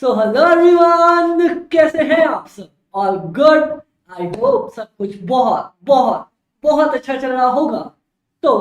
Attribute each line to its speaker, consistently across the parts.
Speaker 1: So hello everyone, कैसे हैं आप सब? All good. आई होप सब कुछ बहुत बहुत बहुत अच्छा चल रहा होगा। तो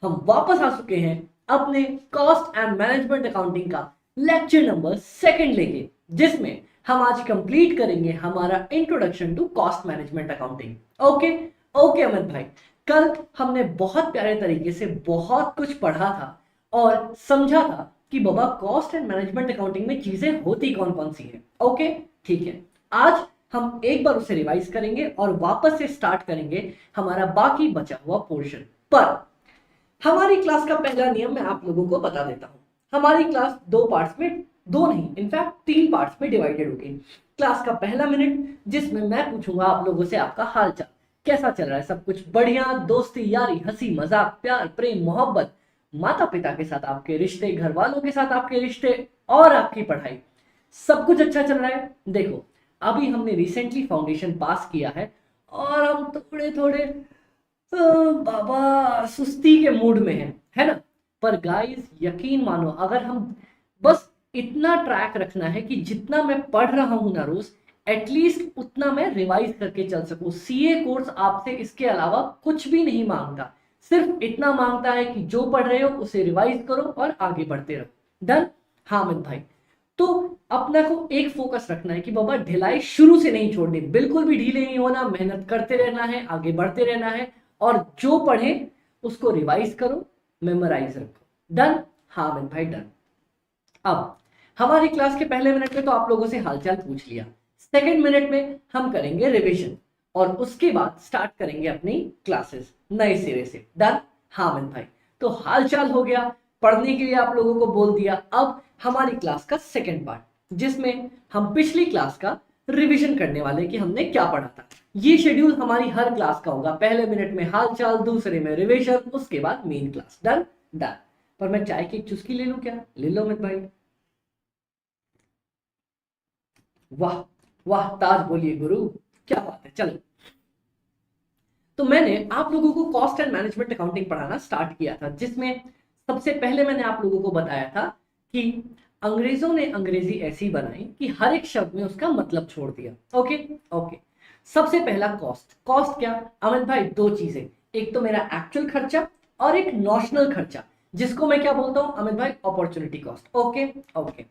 Speaker 1: हम वापस आ चुके हैं अपने कॉस्ट एंड मैनेजमेंट अकाउंटिंग का लेक्चर नंबर सेकंड लेके, जिसमें हम आज कंप्लीट करेंगे हमारा introduction to cost management accounting. Okay okay Amit भाई, कल हमने बहुत प्यारे तरीके से बहुत कुछ पढ़ा था और समझा था कि बाबा कॉस्ट एंड मैनेजमेंट अकाउंटिंग में चीजें होती कौन कौन सी हैं। ओके ठीक है, आज हम एक बार उसे रिवाइज करेंगे और वापस से स्टार्ट करेंगे हमारा बाकी बचा हुआ पोर्शन। पर हमारी क्लास का पहला नियम मैं आप लोगों को बता देता हूं। हमारी क्लास दो पार्ट्स में, दो नहीं इनफैक्ट तीन पार्ट्स में डिवाइडेड होगी। क्लास का पहला मिनट जिसमें मैं पूछूंगा आप लोगों से आपका हालचाल कैसा चल रहा है, सब कुछ बढ़िया, दोस्ती यारी हंसी मजाक प्यार प्रेम मोहब्बत, माता पिता के साथ आपके रिश्ते, घर वालों के साथ आपके रिश्ते और आपकी पढ़ाई, सब कुछ अच्छा चल रहा है। देखो अभी हमने रिसेंटली फाउंडेशन पास किया है और हम थोड़े थोड़े बाबा सुस्ती के मूड में है ना। पर गाइस यकीन मानो, अगर हम बस इतना ट्रैक रखना है कि जितना मैं पढ़ रहा हूं ना रोज, एटलीस्ट उतना मैं रिवाइज करके चल सकूं। सीए कोर्स आपसे इसके अलावा कुछ भी नहीं मांगता, सिर्फ इतना मांगता है कि जो पढ़ रहे हो उसे रिवाइज करो और आगे बढ़ते रहो। डन? हाँ अमित भाई, तो अपना को एक फोकस रखना है कि बाबा ढिलाई शुरू से नहीं छोड़नी, बिल्कुल भी ढीले नहीं होना, मेहनत करते रहना है, आगे बढ़ते रहना है और जो पढ़े उसको रिवाइज करो, मेमोराइज रखो। डन? हाँ अमित भाई डन। अब हमारी क्लास के पहले मिनट में तो आप लोगों से हालचाल पूछ लिया, सेकंड मिनट में हम करेंगे रिवीजन और उसके बाद स्टार्ट करेंगे अपनी क्लासेस नए सिरे से। डन? हाँ अमित भाई, तो हालचाल हो गया, पढ़ने के लिए आप लोगों को बोल दिया। अब हमारी क्लास का सेकंड पार्ट जिसमें हम पिछली क्लास का रिवीजन करने वाले कि हमने क्या पढ़ा था। ये शेड्यूल हमारी हर क्लास का होगा, पहले मिनट में हालचाल, दूसरे में रिवीजन, उसके बाद मेन क्लास। डन? डन। पर मैं चाय की एक चुस्की ले लूं क्या? ले लो अमित भाई। वाह वाह, ताज बोलिए गुरु, क्या बात है। चलो, तो मैंने आप लोगों को कॉस्ट एंड मैनेजमेंट अकाउंटिंग पढ़ाना स्टार्ट किया था, जिसमें सबसे पहले मैंने आप लोगों को बताया था कि अंग्रेजों ने अंग्रेजी ऐसी बनाई कि हर एक शब्द में उसका मतलब छोड़ दिया। ओके ओके, सबसे पहला कॉस्ट। कॉस्ट क्या अमित भाई? दो चीजें, एक तो मेरा एक्चुअल खर्चा और एक नॉशनल खर्चा, जिसको मैं क्या बोलता हूं अमित भाई? Opportunity cost. Okay okay,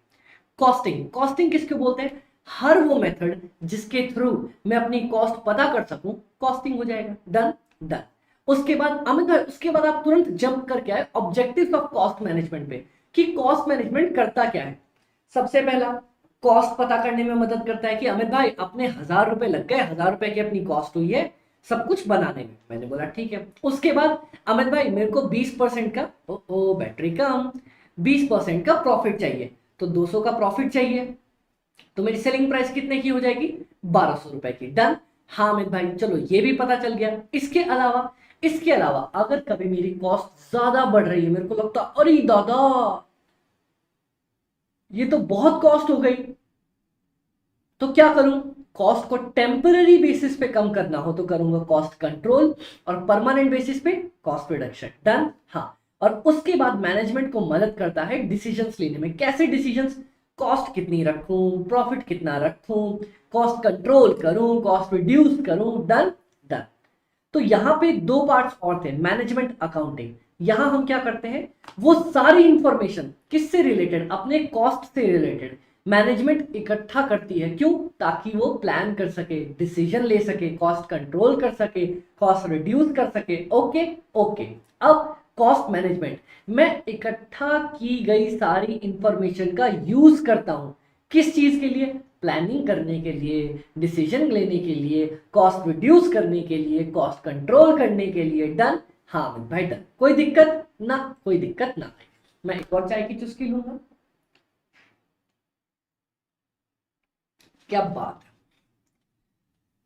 Speaker 1: costing. Costing किसको बोलते हैं? हर वो मेथड जिसके थ्रू मैं अपनी कॉस्ट पता कर सकूं, कॉस्टिंग हो जाएगा। डन? डन। उसके बाद अमित भाई, उसके बाद आप तुरंत जंप करके आए ऑब्जेक्टिव्स ऑफ कॉस्ट मैनेजमेंट पे कि कॉस्ट मैनेजमेंट करता क्या है। सबसे पहला, कॉस्ट पता करने में मदद करता है कि अमित भाई अपने 1000 रुपए लग गए, 1000 रुपए की अपनी कॉस्ट हुई है सब कुछ बनाने में। मैंने बोला ठीक है। उसके बाद अमित भाई मेरे को 20% का, ओ बैटरी कम, 20% का प्रॉफिट चाहिए, तो 200 का प्रॉफिट चाहिए, तो मेरी सेलिंग प्राइस कितने की हो जाएगी? 1200 रुपए की। डन? हाँ अमित भाई, चलो ये भी पता चल गया। इसके अलावा अगर कभी मेरी कॉस्ट ज्यादा बढ़ रही है, मेरे को लगता अरे दादा ये तो बहुत कॉस्ट हो गई, तो क्या करूं? कॉस्ट को टेम्पररी बेसिस पे कम करना हो तो करूंगा कॉस्ट कंट्रोल, और परमानेंट बेसिस पे कॉस्ट रिडक्शन। डन? हाँ। और उसके बाद मैनेजमेंट को मदद करता है डिसीजंस लेने में। कैसे डिसीजंस? कॉस्ट कितनी रखूं, प्रॉफिट कितना रखूं, कॉस्ट कंट्रोल करूं, कॉस्ट रिड्यूस करूं। डन? डन। तो यहां पे दो पार्ट्स और थे, मैनेजमेंट अकाउंटिंग। यहां हम क्या करते हैं, वो सारी इंफॉर्मेशन किससे रिलेटेड? अपने कॉस्ट से रिलेटेड मैनेजमेंट इकट्ठा करती है। क्यों? ताकि वो प्लान कर सके, डिसीजन ले सके, कॉस्ट कंट्रोल कर सके, कॉस्ट रिड्यूस कर सके। ओके ओके, अब कॉस्ट मैनेजमेंट, मैं इकट्ठा की गई सारी इंफॉर्मेशन का यूज करता हूं। किस चीज के लिए? प्लानिंग करने के लिए, डिसीजन लेने के लिए, कॉस्ट रिड्यूस करने के लिए, कॉस्ट कंट्रोल करने के लिए। डन? हाँ भाई डन। कोई दिक्कत ना? कोई दिक्कत ना आए। मैं एक और चाय की चुस्की लूंगा। क्या बात है,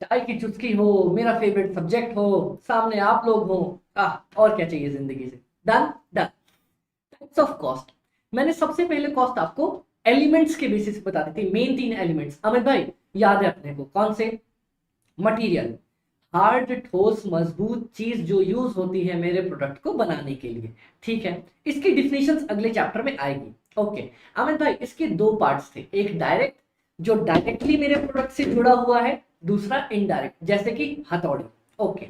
Speaker 1: चाय की चुस्की हो, मेरा फेवरेट सब्जेक्ट हो, सामने आप लोग हो, और क्या चाहिए जिंदगी से। Done? Done. Types of cost, मैंने सबसे पहले कॉस्ट आपको एलिमेंट्स के बेसिस पे बता दी थी। मेन तीन एलिमेंट्स अमित भाई याद है अपने को, कौन से? मटेरियल, हार्ड, ठोस, मजबूत चीज जो यूज होती है मेरे प्रोडक्ट को बनाने के लिए। ठीक है, इसकी डिफिनेशंस अगले चैप्टर में आएगी। ओके अमित भाई, इसके दो पार्ट्स थे, एक डायरेक्ट जो डायरेक्टली मेरे प्रोडक्ट से जुड़ा हुआ है, दूसरा इनडायरेक्ट जैसे कि हथौड़ी। ओके,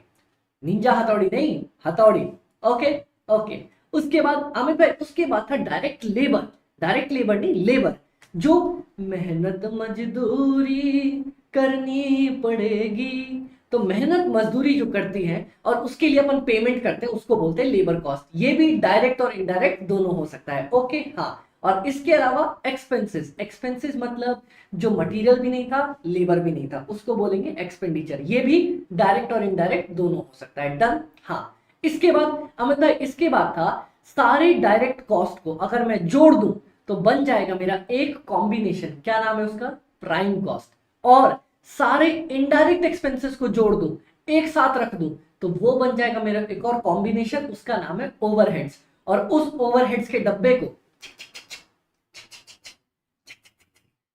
Speaker 1: निंजा हथौड़ी नहीं, हथौड़ी। ओके ओके, उसके बाद अमित भाई उसके बाद था डायरेक्ट लेबर। डायरेक्ट लेबर नहीं, लेबर जो मेहनत मजदूरी करनी पड़ेगी, तो मेहनत मजदूरी जो करती है और उसके लिए अपन पेमेंट करते हैं उसको बोलते हैं लेबर कॉस्ट। ये भी डायरेक्ट और इनडायरेक्ट दोनों हो सकता है। ओके हाँ, और इसके अलावा एक्सपेंसेस, एक्सपेंसेस मतलब जो मटेरियल भी नहीं था, लेबर भी नहीं था, उसको बोलेंगे एक्सपेंडिचर। ये भी डायरेक्ट और इनडायरेक्ट दोनों हो सकता है। डन हाँ। इसके बाद अमित भाई, इसके बाद था सारे डायरेक्ट कॉस्ट को अगर मैं जोड़ दूं तो बन जाएगा मेरा एक कॉम्बिनेशन, क्या नाम है उसका, प्राइम कॉस्ट। और सारे इनडायरेक्ट एक्सपेंसेस को जोड़ दूं, एक साथ रख दूं, तो वो बन जाएगा मेरा एक और कॉम्बिनेशन, उसका नाम है ओवरहेड्स। और उस ओवरहेड्स के डब्बे को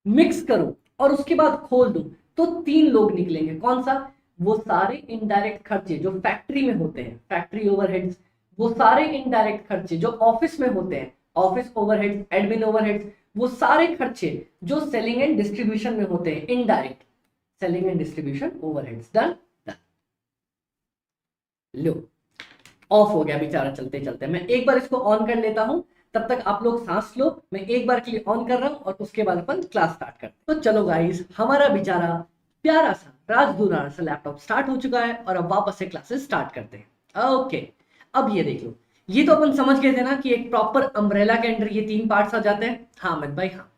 Speaker 1: मिक्स करूं और उसके बाद खोल दूं तो तीन लोग निकलेंगे। कौन सा, वो सारे इनडायरेक्ट खर्चे जो फैक्ट्री में होते हैं, फैक्ट्री ओवरहेड्स, वो सारे इनडायरेक्ट खर्चे जो ऑफिस में होते हैं, ऑफिस ओवरहेड्स, एडमिन ओवरहेड्स, वो सारे खर्चे जो सेलिंग एंड डिस्ट्रीब्यूशन में होते हैं, indirect selling and distribution overheads. Done done. Low of हो गया बेचारा चलते चलते। मैं एक बार इसको ऑन कर लेता हूं, तब तक आप लोग सांस लो। मैं एक बार के लिए ऑन कर रहा हूं और उसके बाद अपन क्लास स्टार्ट करते हैं। तो चलो गाइस, हमारा बेचारा प्यारा सा राजदूरा सा लैपटॉप स्टार्ट हो चुका है और अब वापस से क्लासेस स्टार्ट करते हैं। ओके, अब ये देख लो, ये तो अपन समझ गए थे ना कि एक प्रॉपर अम्ब्रेला के अंडर ये तीन पार्ट्स आ जाते हैं। हाँ अमित भाई हाँ।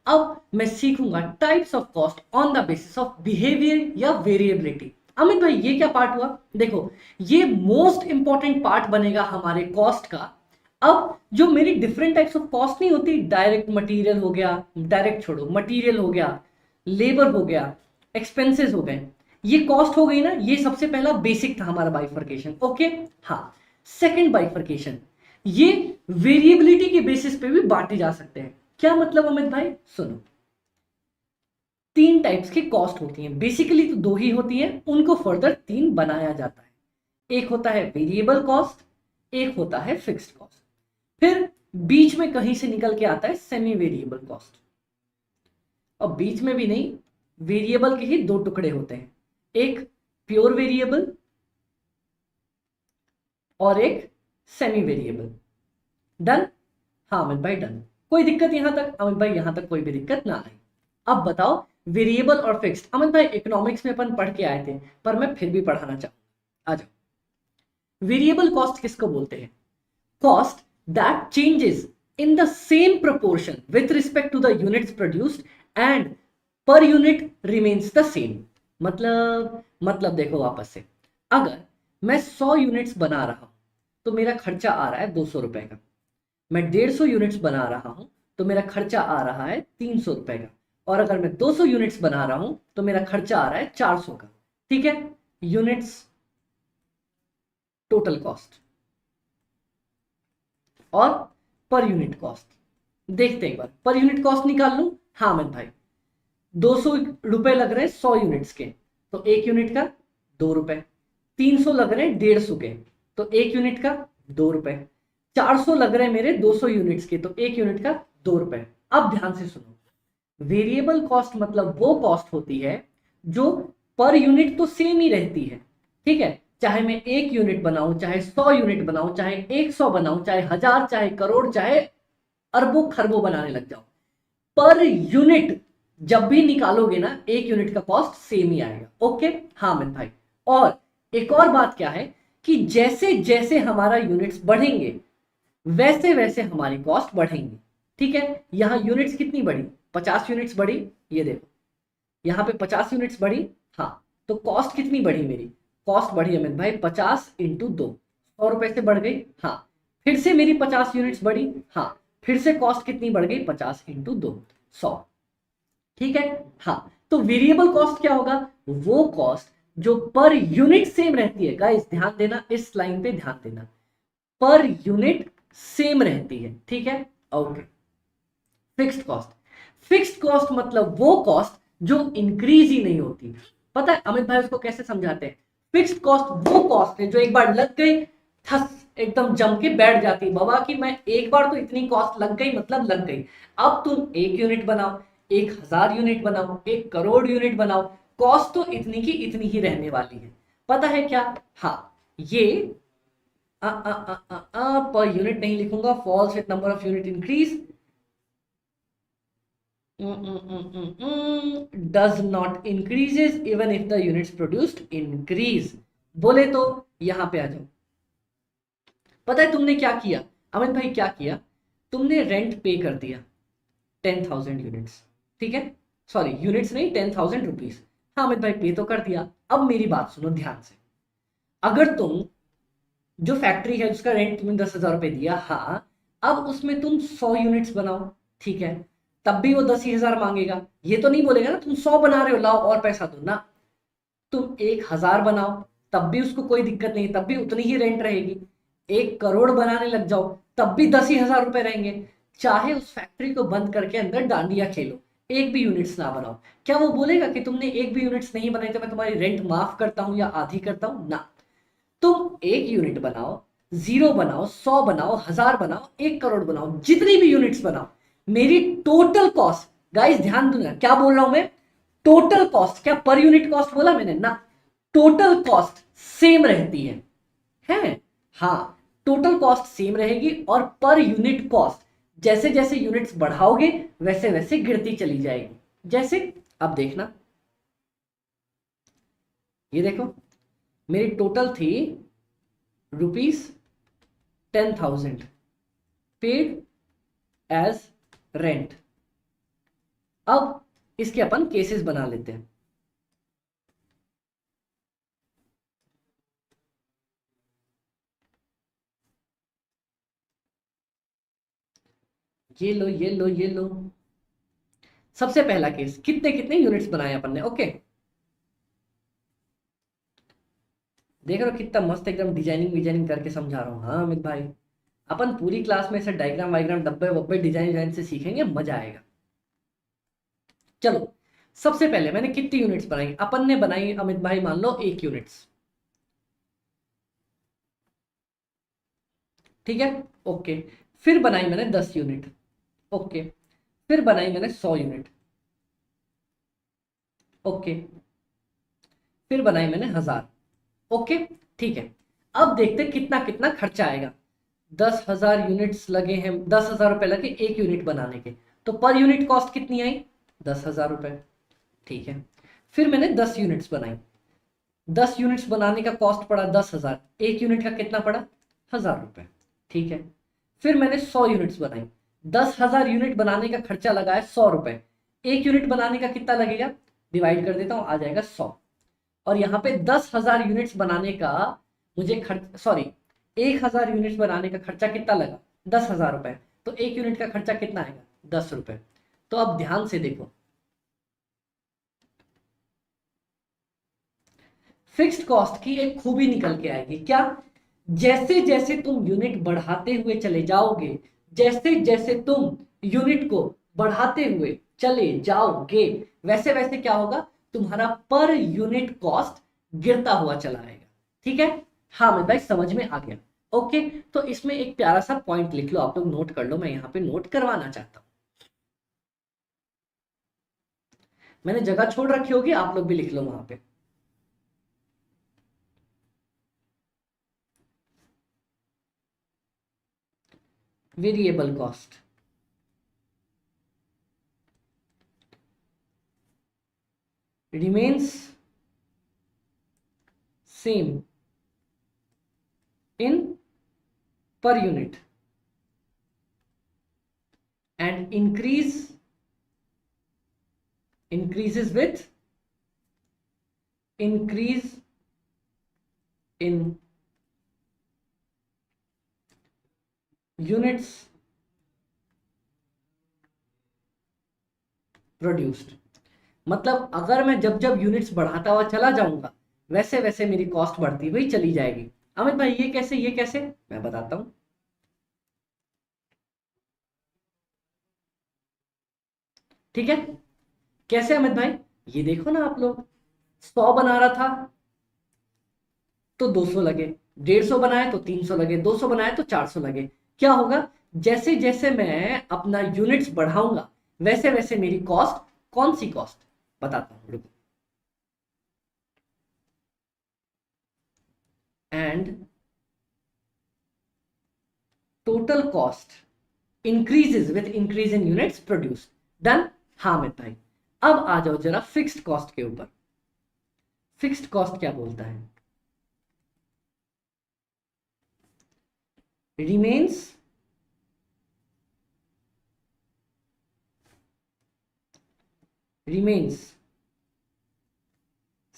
Speaker 1: अब मैं सीखूंगा types of cost on the basis of behaviour या वेरिएबिलिटी। अमित भाई ये क्या पार्ट हुआ, देखो ये मोस्ट इंपॉर्टेंट पार्ट बनेगा हमारे कॉस्ट का। अब जो मेरी डिफरेंट टाइप्स ऑफ कॉस्ट नहीं होती, डायरेक्ट मटेरियल हो गया, डायरेक्ट छोड़ो, मटेरियल हो गया, लेबर हो गया, एक्सपेंसेस हो गए, ये कॉस्ट हो गई ना। ये सबसे पहला बेसिक था हमारा बाइफर्केशन। ओके हाँ, सेकंड बाइफर्केशन, ये वेरिएबिलिटी के बेसिस पे भी बांटे जा सकते हैं। क्या मतलब अमित भाई, सुनो, तीन टाइप्स की कॉस्ट होती हैं, बेसिकली तो दो ही होती हैं, उनको फर्दर तीन बनाया जाता है। एक होता है वेरिएबल कॉस्ट, एक होता है फिक्स्ड कॉस्ट, फिर बीच में कहीं से निकल के आता है सेमी वेरिएबल कॉस्ट। और बीच में भी नहीं, वेरिएबल के ही दो टुकड़े होते हैं, एक प्योर वेरिएबल और एक सेमी वेरिएबल। डन हाँ अमित भाई डन। कोई दिक्कत यहां तक अमित भाई, यहां तक कोई भी दिक्कत ना आई। अब बताओ वेरिएबल और फिक्स्ड। अमित भाई इकोनॉमिक्स में अपन पढ़ के आए थे, पर मैं फिर भी पढ़ाना चाहूंगा, आ जाओ। वेरिएबल कॉस्ट किसको बोलते हैं, cost that changes in the same proportion with respect to the units produced and per unit remains the same. मतलब देखो वापस से, अगर मैं 100 यूनिट्स बना रहा हूं तो मेरा खर्चा आ रहा है 200 रुपए का। मैं 150 यूनिट्स बना रहा हूं तो मेरा खर्चा आ रहा है 300 रुपए का। और अगर मैं 200 यूनिट्स बना रहा हूं तो मेरा खर्चा आ रहा है 400 का। ठीक है, यूनिट्स टोटल कॉस्ट और पर यूनिट कॉस्ट देखते हैं एक बार। पर यूनिट कॉस्ट निकाल लूं, हाँ अमित भाई 200 रुपए लग रहे हैं 100 यूनिट्स के, तो एक यूनिट का 2 रुपए। 300 लग रहे हैं 150 के, तो एक यूनिट का 2 रुपए। 400 लग रहे हैं मेरे 200 यूनिट्स के, तो एक यूनिट का 2 रुपए। अब ध्यान से सुनो, वेरिएबल कॉस्ट मतलब वो कॉस्ट होती है जो पर यूनिट तो सेम ही रहती है। ठीक है, चाहे मैं 1 यूनिट बनाऊं, चाहे 100 यूनिट बनाऊं, चाहे 100 बनाऊं, चाहे 1000, चाहे करोड़, चाहे अरबों खरबों बनाने लग जाऊं, पर यूनिट जब भी निकालोगे ना, एक यूनिट का कॉस्ट सेम ही आएगा। ओके हाँ अमित भाई। और एक और बात क्या है कि जैसे जैसे हमारा यूनिट्स बढ़ेंगे वैसे वैसे हमारी कॉस्ट बढ़ेंगी। ठीक है, यहां यूनिट्स कितनी बढ़ी, 50 यूनिट्स बढ़ी, ये देखो यहां पे 50 यूनिट्स बढ़ी। हाँ, तो कॉस्ट कितनी बढ़ी मेरी, कॉस्ट बढ़ी अमित भाई 50 इंटू 2, 100 रुपए से बढ़ गई। हाँ, फिर से मेरी 50 यूनिट्स बढ़ी। हाँ, फिर से कॉस्ट कितनी बढ़ गई, 50 इंटू 2, 100। ठीक है हाँ, तो वेरिएबल कॉस्ट क्या होगा, वो कॉस्ट जो पर यूनिट सेम रहती है। गाइस ध्यान देना, इस लाइन पे ध्यान देना, पर यूनिट सेम रहती है। ठीक है okay. Fixed cost, fixed cost मतलब वो कॉस्ट जो इंक्रीज ही नहीं होती। पता है अमित भाई उसको कैसे समझाते हैं, फिक्स्ड कॉस्ट वो कॉस्ट है जो एक बार लग गई ठस एकदम जम के बैठ जाती है बाबा कि मैं एक बार तो इतनी कॉस्ट लग गई मतलब लग गई। अब तुम 1 यूनिट बनाओ, 1000 यूनिट बनाओ, 1 करोड़ यूनिट बनाओ, कॉस्ट तो इतनी की इतनी ही रहने वाली है। पता है क्या? हाँ, ये पर यूनिट नहीं लिखूंगा, falls with number of unit increase, does not increases even if the units produced increase। बोले तो यहां पे आ जाओ। पता है तुमने क्या किया अमित भाई, क्या किया? तुमने रेंट पे कर दिया 10,000 यूनिट्स, ठीक है, सॉरी यूनिट्स नहीं 10,000 रुपीज। हाँ अमित भाई पे तो कर दिया। अब मेरी बात सुनो ध्यान से, अगर तुम जो फैक्ट्री है उसका रेंट तुमने 10,000 रुपए दिया, हाँ, अब उसमें तुम 100 यूनिट्स बनाओ, ठीक है, तब भी वो 10,000 मांगेगा। ये तो नहीं बोलेगा ना तुम 100 बना रहे हो लाओ और पैसा दो ना। तुम 1,000 बनाओ तब भी उसको कोई दिक्कत नहीं, तब भी उतनी ही रेंट रहेगी। 1 करोड़ बनाने लग जाओ तब भी 10,000 रुपए रहेंगे। चाहे उस फैक्ट्री को बंद करके अंदर डांडिया खेलो, एक भी यूनिट्स ना बनाओ, क्या वो बोलेगा कि तुमने एक भी यूनिट्स नहीं बनाई तो मैं तुम्हारी रेंट माफ करता हूं या आधी करता हूं? ना। तुम 1 यूनिट बनाओ, 0 बनाओ, 100 बनाओ, 1000 बनाओ, 1 करोड़ बनाओ, जितनी भी यूनिट्स बनाओ, मेरी टोटल कॉस्ट, गाइस ध्यान दूंगा क्या बोल रहा हूं मैं, टोटल कॉस्ट, क्या पर यूनिट कॉस्ट बोला मैंने ना, टोटल कॉस्ट सेम रहती है? हाँ, टोटल कॉस्ट सेम रहेगी और पर यूनिट कॉस्ट जैसे जैसे यूनिट्स बढ़ाओगे वैसे वैसे गिरती चली जाएगी। जैसे अब देखना, ये देखो मेरी टोटल थी ₹10,000 पेड एज रेंट। अब इसके अपन केसेस बना लेते हैं। ये लो ये लो ये लो। सबसे पहला केस, कितने कितने यूनिट्स बनाए अपन ने, ओके। देख रहे हो कितना मस्त एकदम डिजाइनिंग विजाइनिंग करके समझा रहा हूँ। हाँ अमित भाई, अपन पूरी क्लास में से डायग्राम वाइग्राम डब्बे वब्बे डिजाइन डिजाइन से सीखेंगे, मजा आएगा। चलो, सबसे पहले मैंने कितनी यूनिट्स बनाई? अपन ने बनाई अमित भाई मान लो 1 यूनिट्स, ठीक है, ओके। फिर बनाई मैंने 10 यूनिट, ओके। फिर बनाई मैंने 100 यूनिट, ओके। फिर बनाई मैंने 1000, ओके, ठीक है। अब देखते कितना कितना खर्चा आएगा। 10,000 यूनिट्स लगे हैं, 10,000 रुपए लगे 1 यूनिट बनाने के, तो पर यूनिट कॉस्ट कितनी आई? 10,000 रुपए, ठीक है। फिर मैंने 10 यूनिट्स बनाई, 10 यूनिट्स बनाने का कॉस्ट पड़ा 10,000, 1 यूनिट का कितना पड़ा? 1,000 रुपए, ठीक है। फिर मैंने 100 यूनिट्स बनाई, 10,000 यूनिट बनाने का खर्चा लगा है 100 रुपए, 1 यूनिट बनाने का कितना लगेगा? डिवाइड कर देता हूं, आ जाएगा 100। और यहाँ पे 10,000 यूनिट्स बनाने का मुझे खर्च, सॉरी, 1,000 यूनिट्स बनाने का खर्चा कितना लगा? 10,000 रुपए, तो 1 यूनिट का खर्चा कितना आएगा? 10 रुपए। तो अब ध्यान से देखो, फिक्स्ड कॉस्ट की एक खूबी निकल के आएगी, क्या? जैसे जैसे तुम यूनिट बढ़ाते हुए चले जाओगे, जैसे जैसे तुम यूनिट को बढ़ाते हुए चले जाओगे, वैसे वैसे क्या होगा? तुम्हारा पर यूनिट कॉस्ट गिरता हुआ चला आएगा, ठीक है। हाँ मैं भाई समझ में आ गया, ओके। तो इसमें एक प्यारा सा पॉइंट लिख लो, आप लोग नोट कर लो, मैं यहाँ पे नोट करवाना चाहता हूँ। मैंने जगह छोड़ रखी होगी, आप लोग भी लिख लो वहां पे। Variable cost, remains same in per unit and increases with increase in units produced। मतलब अगर मैं जब जब यूनिट्स बढ़ाता हुआ चला जाऊंगा वैसे वैसे मेरी कॉस्ट बढ़ती हुई चली जाएगी। अमित भाई ये कैसे, ये कैसे? मैं बताता हूं। ठीक है, कैसे अमित भाई? ये देखो ना आप लोग, 100 बना रहा था, तो 200 लगे, 150 बनाए तो 300 लगे, 200 बनाए तो 400 लगे। क्या होगा, जैसे जैसे मैं अपना यूनिट्स बढ़ाऊंगा वैसे वैसे मेरी कॉस्ट, कौन सी कॉस्ट बताता हूं, रुको। And total cost increases with increase in units produce. Done. हाँ मित भाई, अब आ जाओ जरा फिक्स्ड कॉस्ट के ऊपर। फिक्स्ड कॉस्ट क्या बोलता है, remains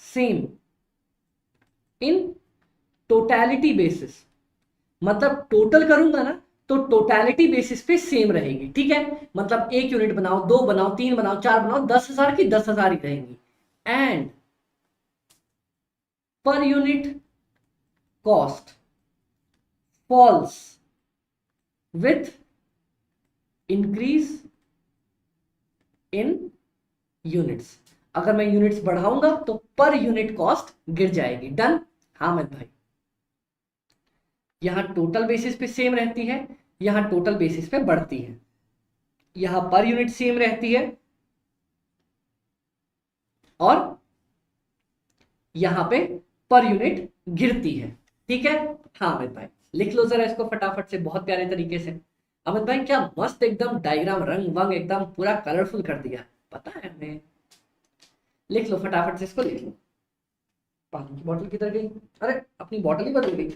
Speaker 1: same in totality basis. मतलब टोटल करूंगा ना तो टोटैलिटी बेसिस पे सेम रहेगी, ठीक है। मतलब 1 यूनिट बनाओ, 2 बनाओ, 3 बनाओ, 4 बनाओ, 10,000 की 10,000 ही रहेंगी। And per unit cost falls with increase in units. अगर मैं यूनिट्स बढ़ाऊंगा तो पर यूनिट कॉस्ट गिर जाएगी। डन। हाँ मत भाई, यहां टोटल बेसिस पे सेम रहती है, यहां टोटल बेसिस पे बढ़ती है, यहां पर यूनिट सेम रहती है और यहां पे पर यूनिट गिरती है, ठीक है। हाँ अमित भाई, लिख लो जरा इसको फटाफट से, बहुत प्यारे तरीके से। अमित भाई क्या मस्त एकदम डायग्राम, रंग वंग एकदम पूरा कलरफुल कर दिया, पता है हमें। लिख लो फटाफट से इसको, लिख लो। पानी की बोतल किधर गई, अरे अपनी बोतल ही बदल गई।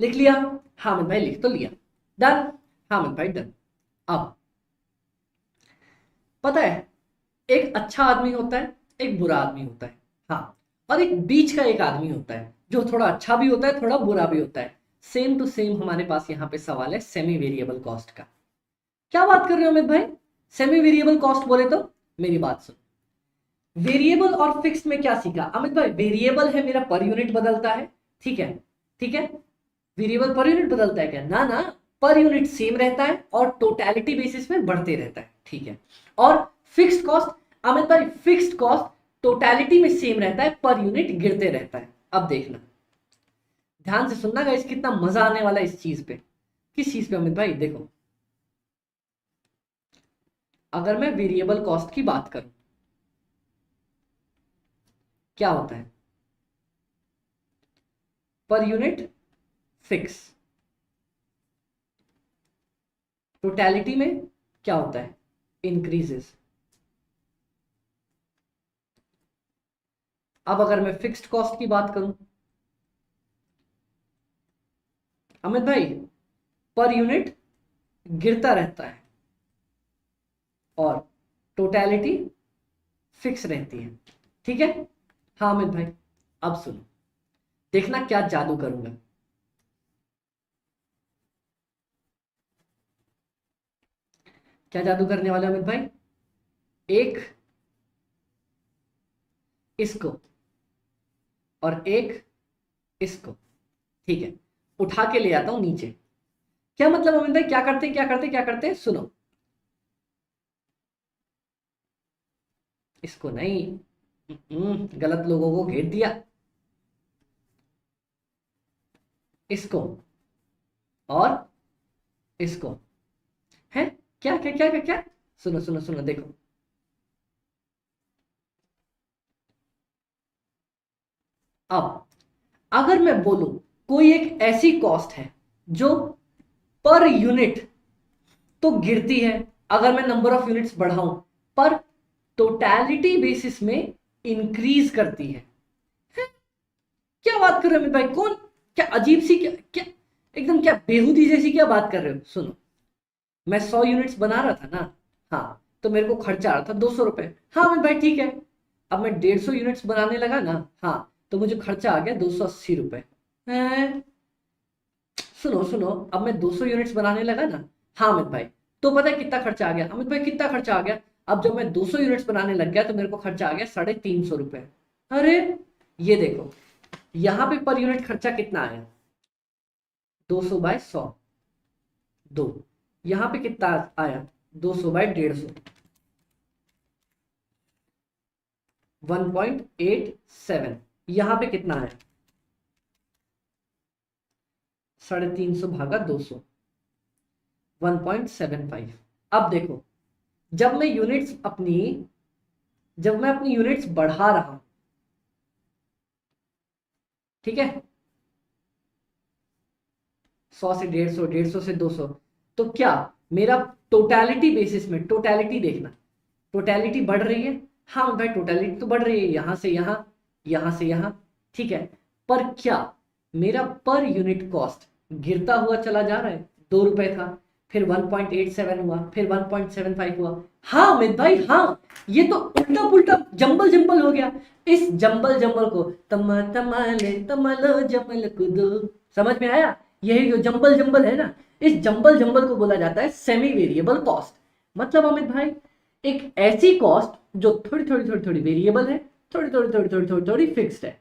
Speaker 1: लिख लिया। हाँ अमित भाई लिख तो लिया। डन। हाँ अमित भाई डन। अब पता है, एक अच्छा आदमी होता है, एक बुरा आदमी होता है, हाँ, और एक बीच का एक आदमी होता है जो थोड़ा अच्छा भी होता है थोड़ा बुरा भी होता है। सेम टू सेम हमारे पास यहाँ पे सवाल है सेमी वेरिएबल कॉस्ट का। क्या बात कर रहे हो अमित भाई, सेमी वेरिएबल कॉस्ट बोले तो मेरी बात सुन। वेरिएबल और फिक्स में क्या सीखा अमित भाई, वेरिएबल है मेरा पर यूनिट बदलता है, ठीक है, ठीक है। वेरिएबल पर यूनिट बदलता है क्या, ना ना, पर यूनिट सेम रहता है और टोटैलिटी बेसिस में बढ़ते रहता है, ठीक है। और फिक्स्ड कॉस्ट अमित भाई, फिक्स्ड कॉस्ट टोटैलिटी में सेम रहता है, पर यूनिट गिरते रहता है। अब देखना, ध्यान से सुनना गाइस, कितना मजा आने वाला है इस चीज पे। किस चीज पे अमित भाई, देखो, अगर मैं वेरिएबल कॉस्ट की बात करूं, क्या होता है, पर यूनिट फिक्स, टोटैलिटी में क्या होता है, इंक्रीजेस। अब अगर मैं फिक्स्ड कॉस्ट की बात करूं अमित भाई, पर यूनिट गिरता रहता है और टोटैलिटी फिक्स रहती है, ठीक है। हाँ अमित भाई, अब सुनो, देखना क्या जादू करूंगा। क्या जादू करने वाला अमित भाई, एक इसको और एक इसको, ठीक है, उठा के ले आता हूं नीचे। क्या मतलब अमित भाई, क्या करते हैं क्या करते हैं क्या करते हैं, सुनो। इसको नहीं, गलत लोगों को घेर दिया। इसको और इसको है, क्या क्या क्या क्या क्या, सुनो सुनो सुनो देखो। अब अगर मैं बोलूं कोई एक ऐसी कॉस्ट है जो पर यूनिट तो गिरती है अगर मैं नंबर ऑफ यूनिट्स बढ़ाऊं, पर टोटैलिटी बेसिस में इंक्रीज करती है। क्या बात कर रहे हो अमित भाई, कौन, क्या अजीब सी, क्या क्या एकदम क्या बेहूदी जैसी क्या बात कर रहे हो। सुनो, मैं 100 यूनिट्स बना रहा था ना, हाँ, तो मेरे को खर्चा आ रहा था 200 रुपए। हाँ अमित भाई ठीक है। अब मैं 150 यूनिट्स बनाने लगा ना, हाँ, तो मुझे खर्चा आ गया 280 रुपए। सुनो सुनो, अब मैं 200 यूनिट्स बनाने लगा ना, हाँ अमित भाई, तो पता है कितना खर्चा आ गया अमित भाई, कितना खर्चा आ गया। अब जब मैं 200 यूनिट्स बनाने लग गया तो मेरे को खर्चा आ गया 350 रुपए। अरे ये देखो, यहां पे पर यूनिट खर्चा कितना आया, 200 बाय 100, 2। यहां पे कितना आया, 200/150, 1.87। यहां पे कितना है? 350 भागा 200, 1.75। अब देखो, जब मैं अपनी यूनिट्स बढ़ा रहा हूं, ठीक है, 100 से 150, 150 से 200, तो क्या मेरा टोटलिटी बेसिस में, टोटलिटी देखना, टोटलिटी बढ़ रही है? हाँ भाई, टोटलिटी तो बढ़ रही है, यहां से यहां, यहां से यहां, ठीक है। पर क्या मेरा पर यूनिट कॉस्ट गिरता हुआ चला जा रहा है? 2 रुपए था, फिर 1.87 हुआ, फिर 1.75 हुआ। हाँ अमित भाई, हाँ, ये तो उल्टा पुल्टा जंबल जंबल हो गया। इस जंबल जंबल को तमा तमाले तमलो जमल कुदो, समझ में आया? यही जो जंबल जंबल है ना, इस जंबल जंबल को बोला जाता है सेमी वेरिएबल कॉस्ट। मतलब अमित भाई, एक ऐसी कॉस्ट जो थोड़ी थोड़ी थोड़ी थोड़ी वेरिएबल है, थोड़ी थोड़ी थोड़ी थोड़ी थोड़ी थोड़ी फिक्स्ड है।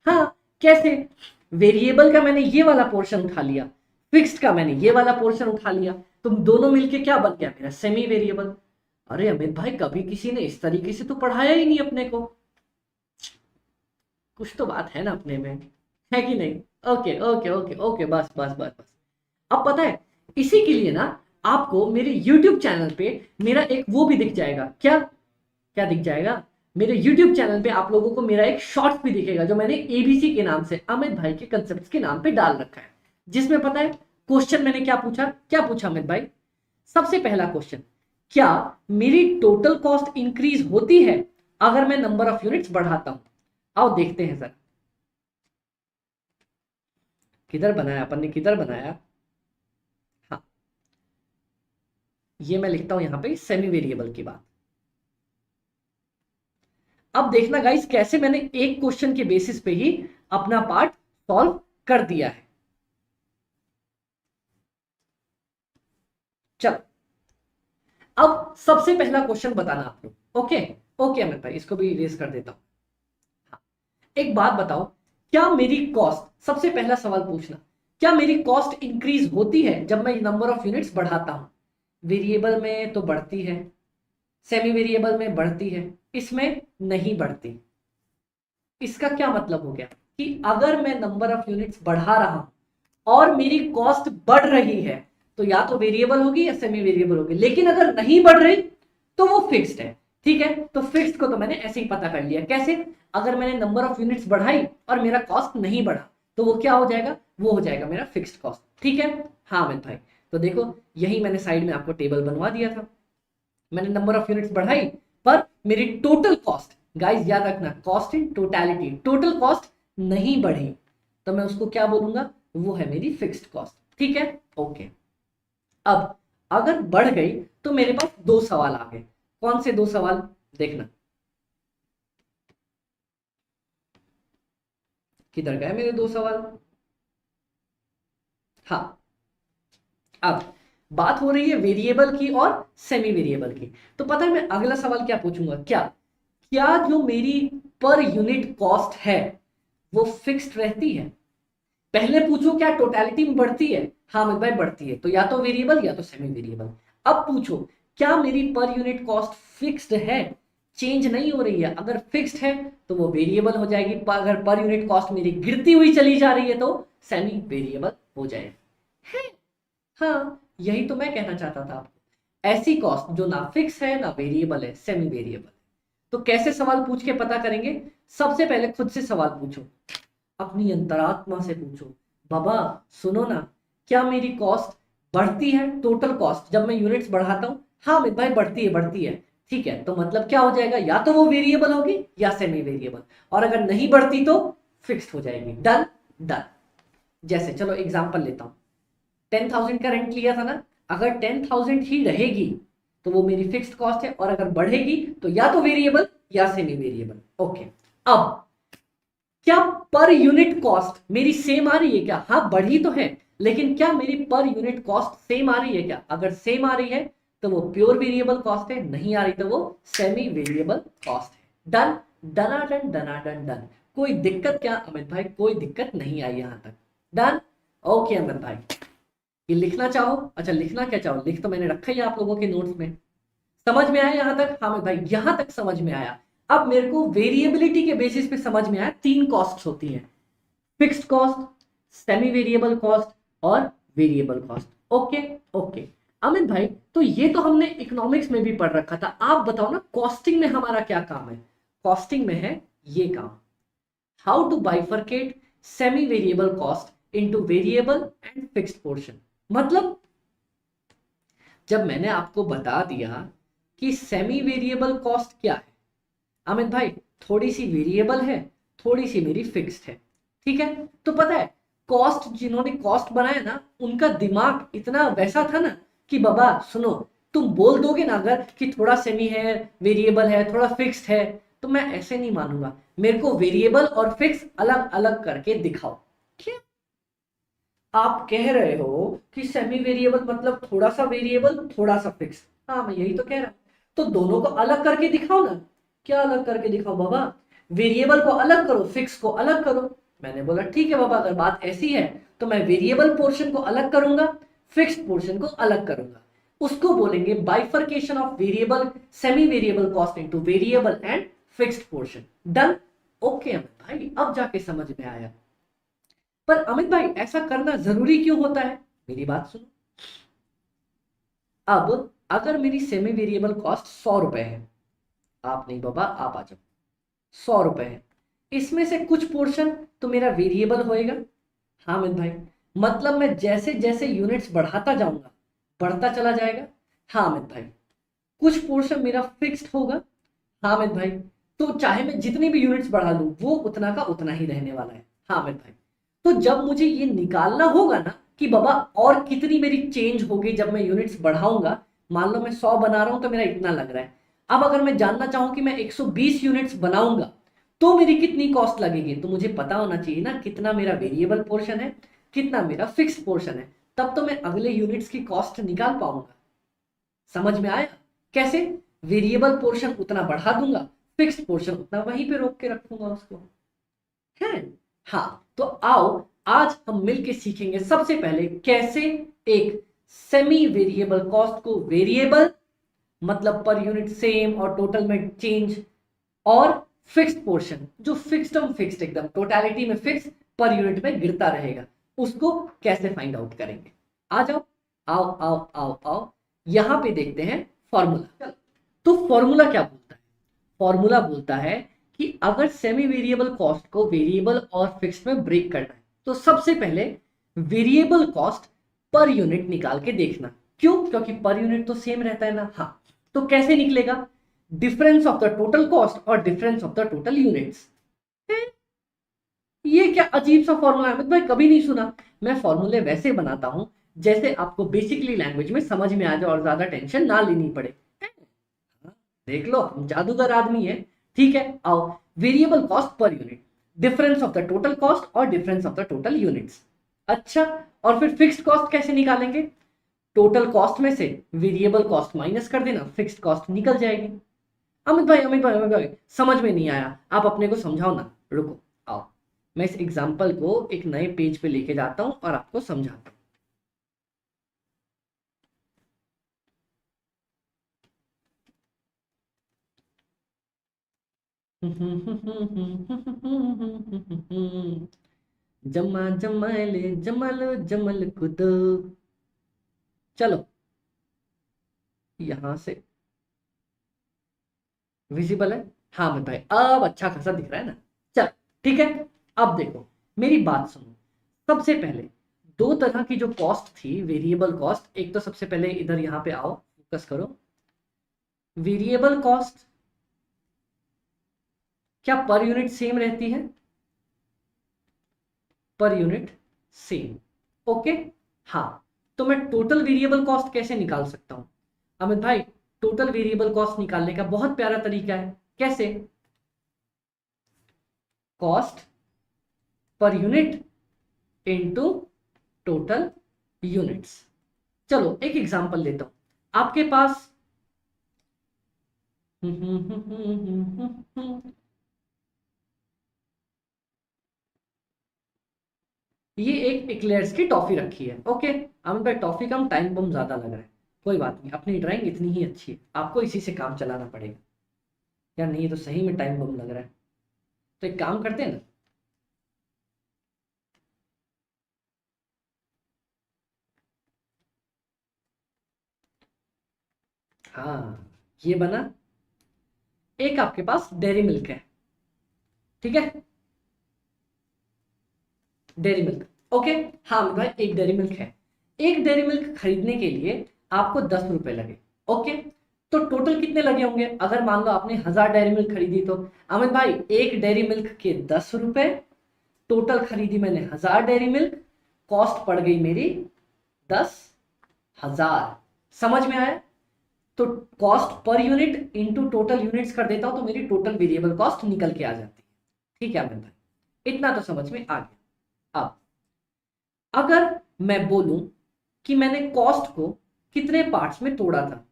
Speaker 1: हाँ, कैसे? वेरिएबल का मैंने ये वाला पोर्शन उठा लिया, फिक्स्ड का मैंने ये वाला पोर्शन उठा लिया, तुम दोनों मिलके क्या बन गया? मेरा सेमी वेरिएबल। अरे अमित भाई, कभी किसी ने इस तरीके से तो पढ़ाया ही नहीं अपने को। कुछ तो बात है ना अपने में, है कि नहीं? ओके ओके ओके ओके, बस बस बस बस। अब पता है, इसी के लिए ना आपको मेरे YouTube चैनल पे मेरा एक वो भी दिख जाएगा। क्या क्या दिख जाएगा? मेरे YouTube चैनल पे आप लोगों को मेरा एक शॉर्ट्स भी दिखेगा, जो मैंने ABC के नाम से, अमित भाई के कंसेप्ट के नाम पे डाल रखा है, जिसमें पता है क्वेश्चन मैंने क्या पूछा अमित भाई? सबसे पहला क्वेश्चन, क्या मेरी टोटल कॉस्ट इंक्रीज होती है अगर मैं नंबर ऑफ यूनिट्स बढ़ाता हूं? आओ देखते हैं सर, किधर बनाया अपन ने, किधर बनाया? हाँ, ये मैं लिखता हूं यहां पे सेमी वेरिएबल की बात। अब देखना गाइस, कैसे मैंने एक क्वेश्चन के बेसिस पे ही अपना पार्ट सॉल्व कर दिया है। चलो, अब सबसे पहला क्वेश्चन बताना आप लोग। ओके ओके अमित भाई, इसको भी इरेज कर देता हूं। हाँ, एक बात बताओ, क्या मेरी कॉस्ट, सबसे पहला सवाल पूछना, क्या मेरी कॉस्ट इंक्रीज होती है जब मैं नंबर ऑफ यूनिट्स बढ़ाता हूं? वेरिएबल में तो बढ़ती है, सेमी वेरिएबल में बढ़ती है, इसमें नहीं बढ़ती। इसका क्या मतलब हो गया कि अगर मैं नंबर ऑफ यूनिट्स बढ़ा रहा हूं और मेरी कॉस्ट बढ़ रही है, तो या तो वेरिएबल होगी या सेमी वेरिएबल होगी। लेकिन अगर नहीं बढ़ रही तो वो फिक्स्ड है। ठीक है, तो फिक्स्ड को तो मैंने ऐसे ही पता कर लिया। कैसे? अगर मैंने नंबर ऑफ यूनिट्स बढ़ाई और मेरा कॉस्ट नहीं बढ़ा, तो वो क्या हो जाएगा? वो हो जाएगा मेरा फिक्स्ड कॉस्ट। ठीक है, हाँ अमित भाई, तो देखो, यही मैंने साइड में आपको टेबल बनवा दिया था। मैंने नंबर ऑफ यूनिट्स बढ़ाई, पर मेरी टोटल कॉस्ट, गाइस याद रखना, cost in totality, total cost नहीं बढ़ी, तो मैं उसको क्या बोलूंगा? वो है मेरी फिक्स्ड कॉस्ट। ठीक है, ओके। अब अगर बढ़ गई तो मेरे पास दो सवाल आ गए। कौन से दो सवाल? देखना, किधर गए मेरे दो सवाल? हाँ, अब बात हो रही है वेरिएबल की और सेमी वेरिएबल की। तो पता है मैं अगला सवाल क्या पूछूंगा? क्या क्या जो मेरी पर यूनिट कॉस्ट है वो फिक्स्ड रहती है? पहले पूछो क्या टोटलिटी में बढ़ती है? हाँ अमित भाई बढ़ती है, तो या तो वेरिएबल या तो सेमी वेरिएबल। अब पूछो, क्या मेरी पर यूनिट कॉस्ट फिक्स्ड है, चेंज नहीं हो रही है? अगर फिक्स्ड है तो वो वेरिएबल हो जाएगी, अगर पर यूनिट कॉस्ट मेरी गिरती हुई चली जा रही है तो सेमी वेरिएबल हो जाएगी। हाँ, यही तो मैं कहना चाहता था आपको। ऐसी कॉस्ट जो ना फिक्स है ना वेरिएबल है, सेमी वेरिएबल। तो कैसे सवाल पूछ के पता करेंगे? सबसे पहले खुद से सवाल पूछो, अपनी अंतरात्मा से पूछो, बाबा सुनो ना, क्या मेरी कॉस्ट बढ़ती है, टोटल कॉस्ट जब मैं यूनिट्स बढ़ाता हूं? हाँ अमित भाई बढ़ती है, बढ़ती है। ठीक है, तो मतलब क्या हो जाएगा? या तो वो वेरिएबल होगी या सेमी वेरिएबल, और अगर नहीं बढ़ती तो फिक्स्ड हो जाएगी। Done done. जैसे चलो एग्जांपल लेता हूं, 10,000 का रेंट लिया था ना, अगर 10,000 ही रहेगी तो वो मेरी फिक्स्ड कॉस्ट है, और अगर बढ़ेगी तो या तो वेरिएबल या सेमी वेरिएबल। ओके, अब क्या पर यूनिट कॉस्ट मेरी सेम आ रही है क्या? हाँ बढ़ी तो है, लेकिन क्या मेरी पर यूनिट कॉस्ट सेम आ रही है क्या? अगर सेम आ रही है तो वो प्योर वेरिएबल कॉस्ट है, नहीं आ रही तो वो सेमी वेरिएबल कॉस्ट है। डन, डनाडन डनाडन डन। कोई दिक्कत क्या अमित भाई? कोई दिक्कत नहीं आई यहां तक। डन, ओके अमित भाई। ये लिखना चाहो, अच्छा लिखना क्या चाहो, लिख तो मैंने रखा ही है आप लोगों के नोट्स में। समझ में आया यहां तक? हाँ भाई यहां तक समझ में आया। अब मेरे को वेरिएबिलिटी के बेसिस पे समझ में आया, तीन कॉस्ट होती हैं, fixed cost, semi variable cost और variable cost. Okay okay Amit भाई, तो ये तो हमने इकोनॉमिक्स में भी पढ़ रखा था, आप बताओ ना कॉस्टिंग में हमारा क्या काम है? कॉस्टिंग में है ये काम, how to bifurcate semi variable cost into variable and fixed portion. मतलब जब मैंने आपको बता दिया कि सेमी वेरिएबल कॉस्ट क्या है, अमित भाई थोड़ी सी वेरिएबल है, थोड़ी सी मेरी फिक्स्ड है, ठीक है? तो पता है कॉस्ट, जिन्होंने कॉस्ट बनाया ना उनका दिमाग इतना वैसा था ना कि बाबा सुनो, तुम बोल दोगे ना अगर कि थोड़ा सेमी है, वेरिएबल है, थोड़ा फिक्स्ड है, तो मैं ऐसे नहीं मानूंगा, मेरे को वेरिएबल और फिक्स अलग अलग करके दिखाओ। क्या आप कह रहे हो कि सेमी वेरिएबल मतलब थोड़ा सा वेरिएबल थोड़ा सा फिक्स? हाँ मैं यही तो कह रहा हूं, तो दोनों को अलग करके दिखाओ ना। क्या अलग करके दिखाओ बाबा? वेरिएबल को अलग करो, फिक्स को अलग करो। मैंने बोला ठीक है बाबा, अगर बात ऐसी है तो मैं वेरिएबल पोर्शन को अलग करूंगा, फिक्स्ड पोर्शन को अलग करूंगा। उसको बोलेंगे bifurcation of variable, semi variable cost into variable and fixed portion. Done? Okay Amit भाई अब जाके समझ में आया। पर अमित भाई ऐसा करना जरूरी क्यों होता है? मेरी बात सुनो, अब अगर मेरी सेमी वेरिएबल कॉस्ट 100 रुपए है, आप नहीं बाबा आप आ जाओ, 100 रुपए है, इसमें से कुछ पोर्शन तो मेरा वेरिएबल होएगा। हाँ अमित भाई, मतलब मैं जैसे जैसे यूनिट्स बढ़ाता जाऊंगा बढ़ता चला जाएगा। हाँ अमित भाई, कुछ पोर्शन मेरा फिक्स्ड होगा। हाँ अमित भाई, तो चाहे मैं जितनी भी यूनिट्स बढ़ा लूं वो उतना का उतना ही रहने वाला है। हाँ अमित भाई, तो जब मुझे ये निकालना होगा ना कि बाबा और कितनी मेरी चेंज होगी जब मैं यूनिट्स बढ़ाऊंगा, मान लो मैं 100 बना रहा हूं तो मेरा इतना लग रहा है, अब अगर मैं जानना चाहूं कि मैं 120 यूनिट्स बनाऊंगा तो मेरी कितनी कॉस्ट लगेगी, तो मुझे पता होना चाहिए ना कितना मेरा वेरिएबल पोर्शन है, कितना मेरा फिक्स्ड पोर्शन है, तब तो मैं अगले यूनिट्स की कॉस्ट निकाल पाऊंगा। समझ में आया? कैसे? वेरिएबल पोर्शन उतना बढ़ा दूंगा, फिक्स्ड पोर्शन उतना वहीं पे रोक के रखूंगा उसको, है? हाँ तो आओ आज हम मिलके सीखेंगे सबसे पहले कैसे एक सेमी वेरिएबल कॉस्ट को वेरिएबल मतलब पर यूनिट सेम और टोटल में चेंज, और फिक्स्ड पोर्शन जो फिक्स्ड फिक्स्ड एकदम टोटलिटी में फिक्स पर यूनिट में गिरता रहेगा, उसको कैसे फाइंड आउट करेंगे? आ जाओ, आओ आओ आओ आओ, यहां पे देखते हैं फॉर्मूला। तो फॉर्मूला क्या बोलता है? फॉर्मूला बोलता है कि अगर सेमी वेरिएबल कॉस्ट को वेरिएबल और फिक्स्ड में ब्रेक करना है तो सबसे पहले वेरिएबल कॉस्ट पर यूनिट निकाल के देखना। क्यों? क्योंकि पर यूनिट तो सेम रहता है ना। हाँ तो कैसे निकलेगा? Difference of the total cost और difference of the total units. ये क्या अजीब सा फॉर्मूला है भाई, कभी नहीं सुना। मैं फॉर्मूले वैसे बनाता हूं जैसे आपको बेसिकली लैंग्वेज में समझ में आ जाए और ज्यादा टेंशन ना लेनी पड़े। देख लो हम जादूगर आदमी है। ठीक है आओ, variable cost per unit, difference of the total cost और difference of the total units. अच्छा, और फिर फिक्स्ड कॉस्ट कैसे निकालेंगे? टोटल कॉस्ट में से वेरिएबल कॉस्ट माइनस कर देना, फिक्स्ड कॉस्ट निकल जाएगी। अमित भाई समझ में नहीं आया, आप अपने को समझाओ ना। रुको आओ, मैं इस एग्जांपल को एक नए पेज पे लेके जाता हूं और आपको समझाता हूं। जमा जमाले जमालो जमल कुदो। चलो यहां से विजिबल है? हाँ अमित भाई अब अच्छा खासा दिख रहा है ना। चल ठीक है, अब देखो मेरी बात सुनो। सबसे पहले दो तरह की जो कॉस्ट थी वेरिएबल कॉस्ट, एक तो सबसे पहले इधर यहां पे आओ, फोकस करो। वेरिएबल कॉस्ट क्या पर यूनिट सेम रहती है? Per unit same, okay. हाँ तो मैं टोटल वेरिएबल कॉस्ट कैसे निकाल सकता हूं अमित भाई? टोटल वेरिएबल कॉस्ट निकालने का बहुत प्यारा तरीका है। कैसे? Cost per unit into total units. चलो एक एग्जांपल लेता हूं आपके पास। ये एक एक्लेयर्स की टॉफी रखी है। ओके अमित भाई टॉफी कम टाइम बम ज्यादा लग रहा है, कोई बात नहीं, अपनी ड्राइंग इतनी ही अच्छी है, आपको इसी से काम चलाना पड़ेगा। यार नहीं, ये तो सही में टाइम बम लग रहा है। तो एक काम करते हैं ना, हाँ ये बना। एक आपके पास डेयरी मिल्क है, ठीक है, डेयरी मिल्क। ओके हाँ अमित भाई एक डेयरी मिल्क है। एक डेयरी मिल्क खरीदने के लिए आपको 10 रुपए लगे। ओके तो टोटल कितने लगे होंगे, अगर मान लो आपने 1000 डेयरी मिल्क खरीदी तो अमित भाई एक डेयरी मिल्क के 10 रुपए, टोटल खरीदी मैंने 1000 डेयरी मिल्क, कॉस्ट पड़ गई मेरी 10,000। समझ में आया? तो cost per unit into total units कर देता हूं तो मेरी टोटल वेरिएबल कॉस्ट निकल के आ जाती है। ठीक है अमित भाई, इतना तो समझ में आ गया। अब अगर मैं बोलूं कि मैंने कॉस्ट को कितने पार्ट्स में तोड़ा था,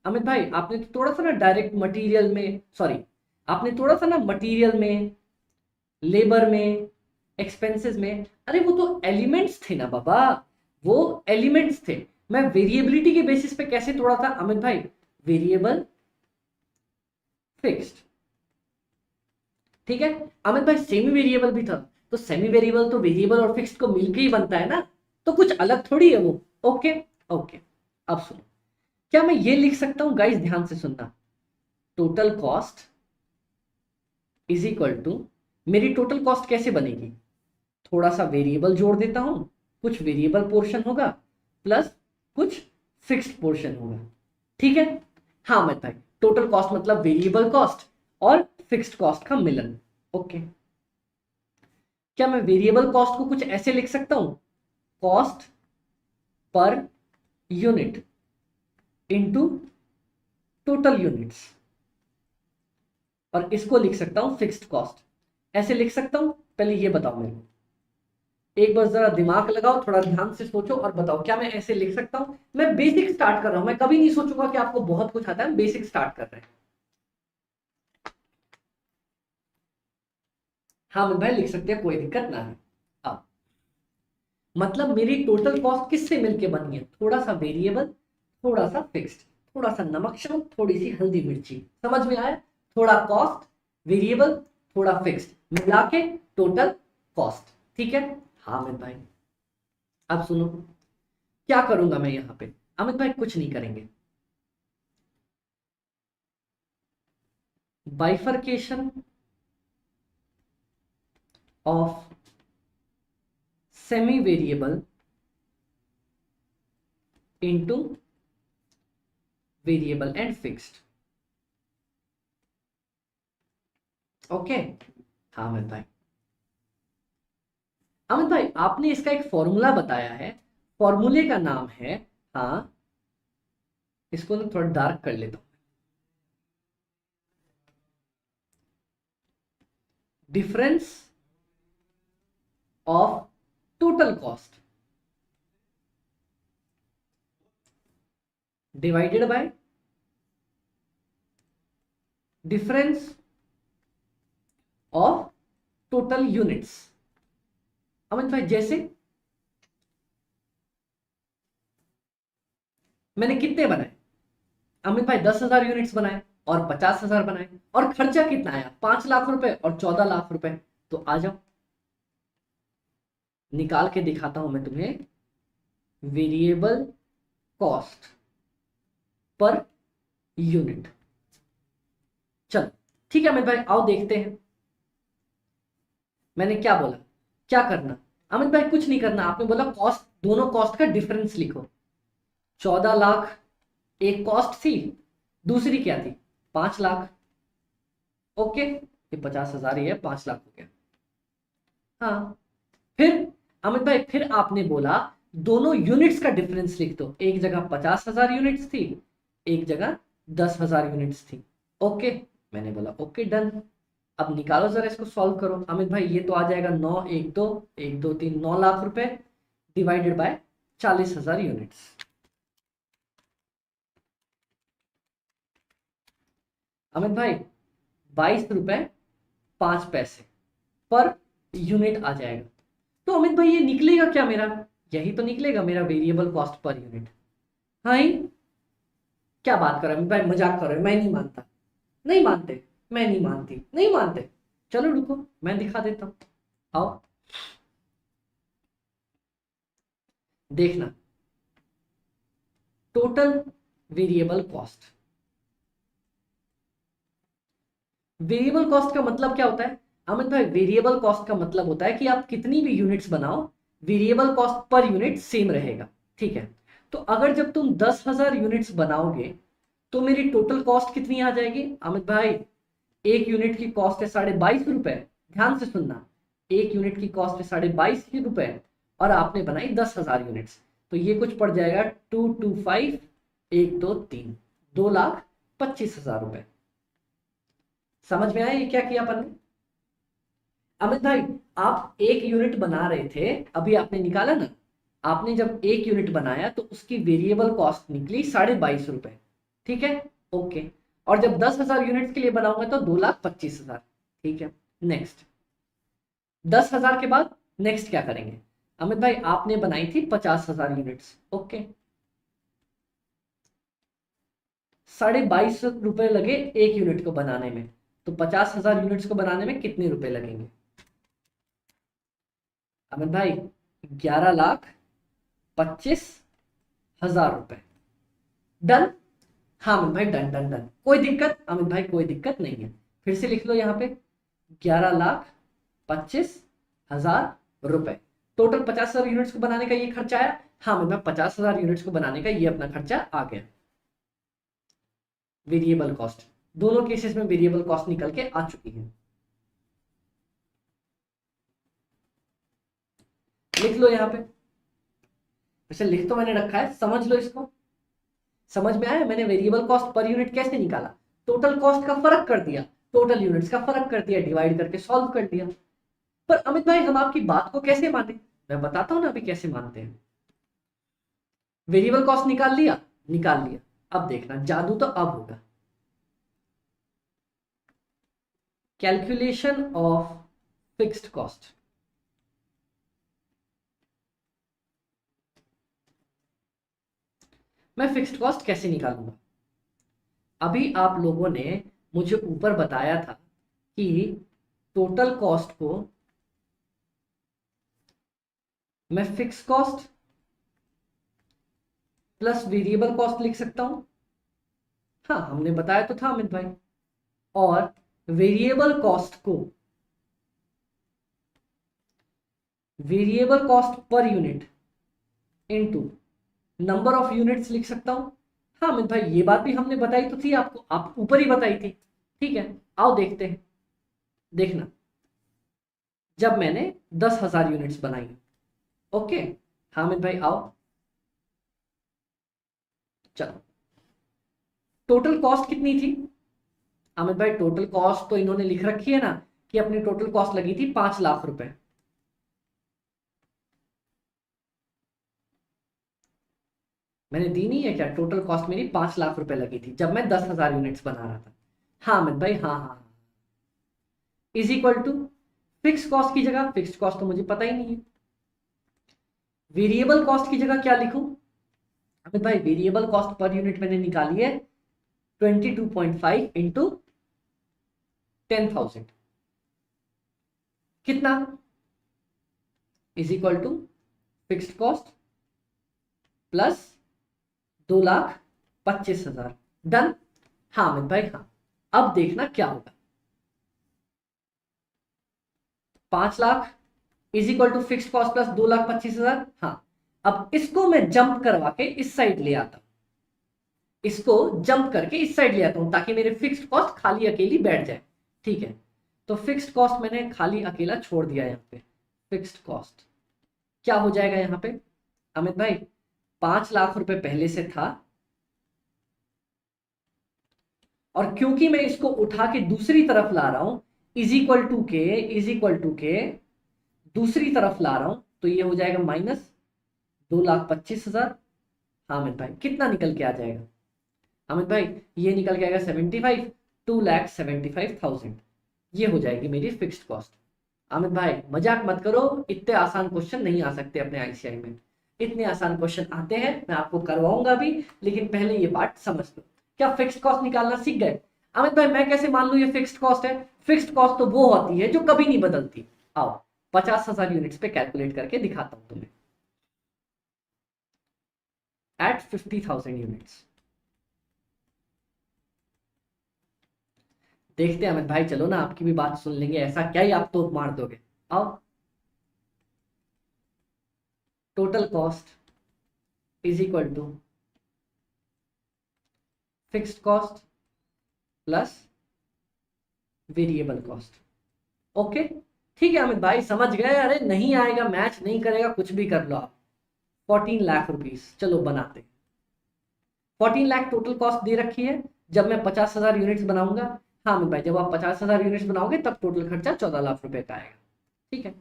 Speaker 1: अमित भाई आपने तो तोड़ा था ना डायरेक्ट मटेरियल में, सॉरी आपने तोड़ा था ना मटेरियल में, लेबर में, एक्सपेंसेस में। अरे वो तो एलिमेंट्स थे ना बाबा, वो एलिमेंट्स थे। मैं वेरिएबिलिटी के बेसिस पे कैसे तोड़ा था अमित भाई, वेरिएबल फिक्स्ड। ठीक है अमित भाई सेमी वेरिएबल भी था, तो सेमी वेरिएबल तो वेरिएबल और फिक्स्ड को मिलके ही बनता है ना, तो कुछ अलग थोड़ी है वो। ओके ओके अब सुनो, क्या मैं ये लिख सकता हूं, गाइस ध्यान से सुनना, total cost is equal to, मेरी टोटल कॉस्ट कैसे बनेगी, थोड़ा सा वेरिएबल जोड़ देता हूं, कुछ वेरिएबल पोर्शन होगा प्लस कुछ फिक्स्ड पोर्शन होगा। ठीक है हाँ मैं भाई टोटल कॉस्ट मतलब वेरिएबल कॉस्ट और फिक्स्ड कॉस्ट का मिलन। ओके क्या मैं वेरिएबल कॉस्ट को कुछ ऐसे लिख सकता हूं, cost per unit into total units, और इसको लिख सकता हूं फिक्स्ड कॉस्ट, ऐसे लिख सकता हूं? पहले ये बताओ मेरे को, एक बार जरा दिमाग लगाओ, थोड़ा ध्यान से सोचो और बताओ क्या मैं ऐसे लिख सकता हूं? मैं बेसिक स्टार्ट कर रहा हूं, मैं कभी नहीं सोचूंगा कि आपको बहुत कुछ आता है, बेसिक स्टार्ट कर रहे हैं। हाँ मैं भाई लिख सकते हैं, कोई दिक्कत ना है। अब मतलब मेरी टोटल कॉस्ट किससे मिलके बनी है, थोड़ा सा वेरिएबल, थोड़ा सा फिक्स्ड, थोड़ा सा नमक शमक, थोड़ी सी हल्दी मिर्ची। समझ में आया? थोड़ा कॉस्ट, वेरिएबल, थोड़ा फिक्स्ड, मिला के टोटल कॉस्ट। ठीक है हाँ अमित भाई। अब सुनो क्या करूंगा मैं यहां पे, अमित भाई कुछ नहीं करेंगे, bifurcation of semi variable into variable and fixed. Okay हाँ अमित भाई। अमित भाई आपने इसका एक फॉर्मूला बताया है, फॉर्मूले का नाम है, हाँ इसको ना थोड़ा डार्क कर लेता हूं, difference of total cost divided by difference of total units. Amit भाई जैसे मैंने कितने बनाए, अमित भाई 10,000 यूनिट्स बनाए और 50,000 बनाए, और खर्चा कितना आया, 5 लाख रुपए और 14 लाख रुपए। तो आ जाओ निकाल के दिखाता हूं मैं तुम्हें, वेरिएबल कॉस्ट पर यूनिट। चलो ठीक है अमित भाई आओ देखते हैं, मैंने क्या बोला, क्या करना, अमित भाई कुछ नहीं करना, आपने बोला कॉस्ट, दोनों कॉस्ट का डिफरेंस लिखो। 14 लाख एक कॉस्ट थी, दूसरी क्या थी, 5 लाख। ओके ये 50,000 ही है, 5 लाख हो गया। हाँ फिर अमित भाई फिर आपने बोला दोनों यूनिट्स का डिफरेंस लिख दो, एक जगह 50,000 यूनिट्स थी, एक जगह 10,000 यूनिट्स थी। ओके मैंने बोला ओके डन। अब निकालो जरा इसको सॉल्व करो, अमित भाई ये तो आ जाएगा 9 1 2 1 2 3 9 लाख रुपए डिवाइडेड बाय 40,000 यूनिट्स। अमित भाई 22 रुपए 5 पैसे पर यूनिट आ जाएगा। तो अमित भाई ये निकलेगा क्या मेरा? यही तो निकलेगा मेरा वेरिएबल कॉस्ट पर यूनिट। हाँ ही, क्या बात कर रहे हैं अमित भाई, मजाक कर रहे हैं, मैं नहीं मानता। नहीं मानते, मैं नहीं मानती, नहीं मानते। चलो रुको, मैं दिखा देता हूं, आओ देखना। Total variable cost, variable cost का मतलब क्या होता है अमित भाई? वेरिएबल कॉस्ट का मतलब होता है कि आप कितनी भी यूनिट्स बनाओ, variable cost per unit same रहेगा। ठीक है, तो अगर जब तुम 10,000 यूनिट्स बनाओगे तो मेरी टोटल कॉस्ट कितनी आ जाएगी अमित भाई? एक यूनिट की कॉस्ट है 22.5 रुपए। ध्यान से सुनना, एक यूनिट की कॉस्ट है 22.5 रुपए और आपने बनाई 10,000 यूनिट्स, तो ये कुछ पड़ जाएगा 225, 123, 2,25,000 रुपए। समझ में आया ये क्या किया अपन ने? अमित भाई आप एक यूनिट बना रहे थे, अभी आपने निकाला ना, आपने जब एक यूनिट बनाया तो उसकी वेरिएबल कॉस्ट निकली 22.5 रुपए। ठीक है, ओके। और जब 10,000 यूनिट्स के लिए बनाऊंगा तो 2,25,000। ठीक है, नेक्स्ट 10,000 के बाद नेक्स्ट क्या करेंगे अमित भाई? आपने बनाई थी 50,000 यूनिट्स, ओके। 22.5 रुपए लगे एक यूनिट को बनाने में, तो 50,000 यूनिट्स को बनाने में कितने रुपए लगेंगे अमित भाई? 11,25,000 रुपए। डन? हाँ अमित भाई, डन डन डन, कोई दिक्कत अमित भाई? कोई दिक्कत नहीं है, फिर से लिख लो यहाँ पे 11,25,000 रुपए। टोटल 50,000 यूनिट्स को बनाने का ये खर्चा आया। हाँ अमित भाई, 50,000 यूनिट्स को बनाने का ये अपना खर्चा आ गया। वेरिएबल कॉस्ट, दोनों केसेस में वेरिएबल कॉस्ट निकल के आ चुकी है। लिख लो यहाँ पे, वैसे लिख तो मैंने रखा है, समझ लो इसको। समझ में आया मैंने वेरिएबल कॉस्ट पर यूनिट कैसे निकाला? टोटल कॉस्ट का फर्क कर दिया, टोटल यूनिट्स का फर्क कर दिया, डिवाइड करके सॉल्व कर दिया। पर अमित भाई हम आपकी बात को कैसे माने? मैं बताता हूं ना अभी कैसे मानते हैं। वेरिएबल कॉस्ट निकाल लिया, निकाल लिया, अब देखना जादू तो अब होगा। Calculation of fixed cost. मैं फिक्स्ड कॉस्ट कैसे निकालूंगा? अभी आप लोगों ने मुझे ऊपर बताया था कि टोटल कॉस्ट को मैं fix cost plus variable cost लिख सकता हूं। हाँ हमने बताया तो था अमित भाई। और वेरिएबल कॉस्ट को variable cost per unit into number of units लिख सकता हूं। हाँ अमित भाई ये बात भी हमने बताई तो थी आपको, आप ऊपर ही बताई थी। ठीक है, आओ देखते हैं। देखना, जब मैंने 10,000 यूनिट्स बनाई, ओके। हाँ अमित भाई आओ, चलो टोटल कॉस्ट कितनी थी अमित भाई? टोटल कॉस्ट तो इन्होंने लिख रखी है ना कि अपनी टोटल कॉस्ट लगी थी 5,00,000 रुपए। मैंने दी नहीं है क्या? टोटल कॉस्ट मेरी 5,00,000 रुपए लगी थी जब मैं 10,000 यूनिट्स बना रहा था। हाँ अमित भाई, हाँ हाँ, is equal to fix cost की जगह, फिक्स कॉस्ट तो मुझे पता ही नहीं है, वेरिएबल कॉस्ट की जगह क्या लिखूं अमित भाई? वेरिएबल कॉस्ट पर यूनिट मैंने निकाली है 22.5 इंटू 10,000, कितना? Is equal to fixed cost plus 2,25,000। Done? हाँ अमित भाई हाँ। अब देखना क्या होगा, 5,00,000 is equal to fixed cost plus 2,25,000। हाँ, अब इसको मैं जंप करवा के इस साइड ले आता हूं, इसको जंप करके इस साइड ले आता हूं ताकि मेरे फिक्स्ड कॉस्ट खाली अकेली बैठ जाए। ठीक है, तो फिक्स्ड कॉस्ट मैंने खाली अकेला छोड़ दिया यहाँ पे। फिक्स्ड कॉस्ट क्या हो जाएगा यहाँ पे अमित भाई? 5,00,000 रुपए पहले से था, और क्योंकि मैं इसको उठा के दूसरी तरफ ला रहा हूं, इज इक्वल टू के, इज इक्वल टू के दूसरी तरफ ला रहा हूं, तो ये हो जाएगा माइनस 2,25,000। हाँ अमित भाई कितना निकल के आ जाएगा अमित भाई? ये निकल के आएगा 75, 2,75,000। ये हो जाएगी मेरी फिक्स्ड कॉस्ट। अमित भाई मजाक मत करो, इतने आसान क्वेश्चन नहीं आ सकते अपने आईसीआई में। इतने आसान क्वेश्चन आते हैं, मैं आपको करवाऊंगा भी, लेकिन पहले ये बात समझ लो। क्या फिक्स्ड कॉस्ट निकालना सीख गए? अमित भाई मैं कैसे मान लूं ये फिक्स्ड कॉस्ट है? फिक्स्ड कॉस्ट तो वो होती है जो कभी नहीं बदलती। आओ 50,000 यूनिट्स पे कैलकुलेट करके दिखाता हूं तुम्हें। एट 50,000 यूनिट्स देखते हैं अमित भाई, चलो ना आपकी भी बात सुन लेंगे, ऐसा क्या ही आप तो मार दोगे। आओ, total cost is equal to fixed cost plus variable cost. Okay ठीक है अमित भाई समझ गए, अरे नहीं आएगा, मैच नहीं करेगा, कुछ भी कर लो आप। 14 लाख रुपीस, चलो बनाते। 14 लाख टोटल कॉस्ट दे रखी है, जब मैं 50,000 यूनिट्स बनाऊंगा। हाँ अमित भाई जब आप 50,000 यूनिट्स बनाओगे तब टोटल खर्चा 14 लाख रुपए का आएगा। ठीक है,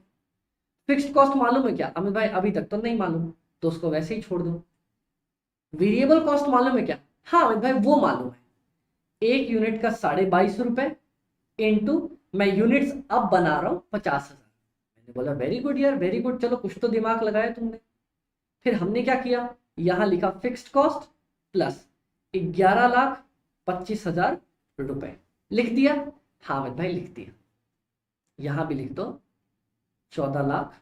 Speaker 1: फिक्स्ड कॉस्ट मालूम है क्या अमित भाई? अभी तक तो नहीं मालूम, तो उसको वैसे ही छोड़ दो। वेरिएबल कॉस्ट मालूम है क्या? हाँ अमित भाई वो मालूम है, एक यूनिट का 22.5 रुपए इंटू, मैं यूनिट्स अब बना रहा हूं 50,000। मैंने बोला वेरी गुड यार, वेरी गुड, चलो कुछ तो दिमाग लगाया तुमने। फिर हमने क्या किया, यहां लिखा फिक्स्ड कॉस्ट प्लस 11,25,000 रुपए, लिख दिया। हाँ अमित भाई लिख दिया, यहां भी लिख दो 14 लाख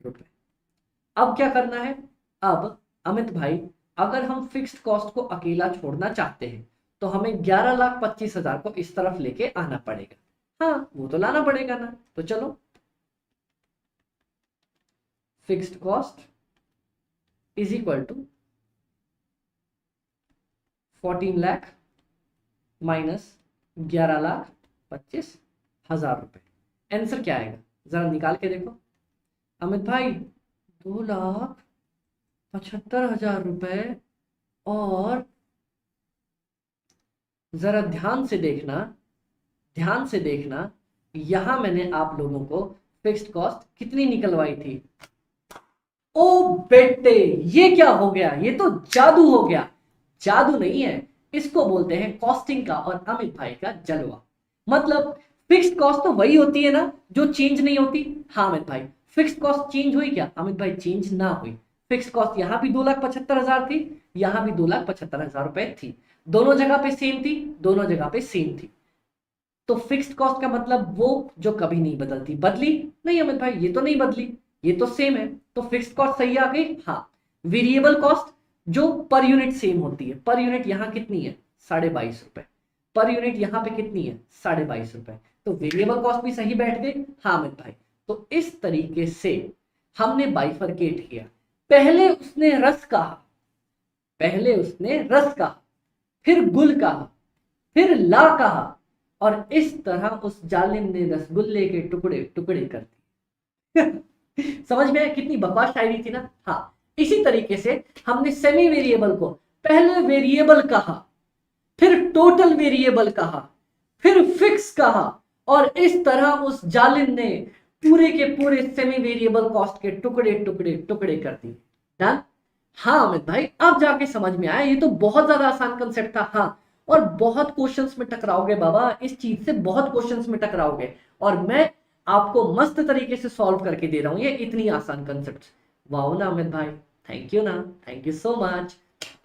Speaker 1: रुपए। अब क्या करना है? अब अमित भाई अगर हम फिक्स्ड कॉस्ट को अकेला छोड़ना चाहते हैं तो हमें 11,25,000 को इस तरफ लेके आना पड़ेगा। हाँ वो तो लाना पड़ेगा ना, तो चलो fixed cost is equal to 14 lakh minus 11,25,000 रुपए। आंसर क्या आएगा जरा निकाल के देखो अमित भाई। 2,75,000 रुपए। और जरा ध्यान से देखना, ध्यान से देखना, यहां मैंने आप लोगों को फिक्स्ड कॉस्ट कितनी निकलवाई थी। ओ बेटे ये क्या हो गया, ये तो जादू हो गया। जादू नहीं है, इसको बोलते हैं कॉस्टिंग का और अमित भाई का जलवा। मतलब फिक्स्ड कॉस्ट तो वही होती है ना जो चेंज नहीं होती। हाँ अमित भाई फिक्स्ड कॉस्ट चेंज हुई क्या? अमित भाई चेंज ना हुई। फिक्स्ड कॉस्ट यहां भी 2,75,000 थी, यहां भी 2,75,000 रुपए थी, दोनों जगह पे सेम थी, दोनों जगह पे सेम थी। तो फिक्स्ड कॉस्ट का मतलब वो जो कभी नहीं बदलती। बदली नहीं अमित भाई, ये तो नहीं बदली, ये तो सेम है, तो फिक्स्ड कॉस्ट सही आ गई। हाँ वेरिएबल कॉस्ट जो पर यूनिट सेम होती है, पर यूनिट यहां कितनी है 22.5 रुपए, पर यूनिट यहां पे कितनी है 22.5 रुपए, तो वेरिएबल कॉस्ट भी सही बैठ गई। हाँ अमित भाई तो इस तरीके से हमने बाइफरकेट किया। पहले उसने रस कहा, पहले उसने रस कहा, फिर गुल कहा, फिर ला कहा, और इस तरह उस जालिम ने रसगुल्ले के टुकड़े टुकड़े कर दिए। समझ में कितनी बकवास शायरी थी ना। हाँ इसी तरीके से हमने सेमी वेरिएबल को पहले वेरिएबल कहा, फिर टोटल वेरिएबल कहा, फिर फिक्स कहा, और इस तरह उस जालिम ने पूरे के पूरे सेमी वेरिएबल कॉस्ट के टुकड़े टुकड़े टुकड़े कर दिए। डन। हाँ अमित भाई अब जाके समझ में आया, ये तो बहुत ज्यादा आसान कंसेप्ट था। हाँ और बहुत क्वेश्चंस में टकराओगे बाबा, इस चीज से बहुत क्वेश्चंस में टकराओगे, और मैं आपको मस्त तरीके से सॉल्व करके दे रहा हूं ये इतनी आसान कंसेप्ट। वाह ना अमित भाई, थैंक यू ना, thank you so much.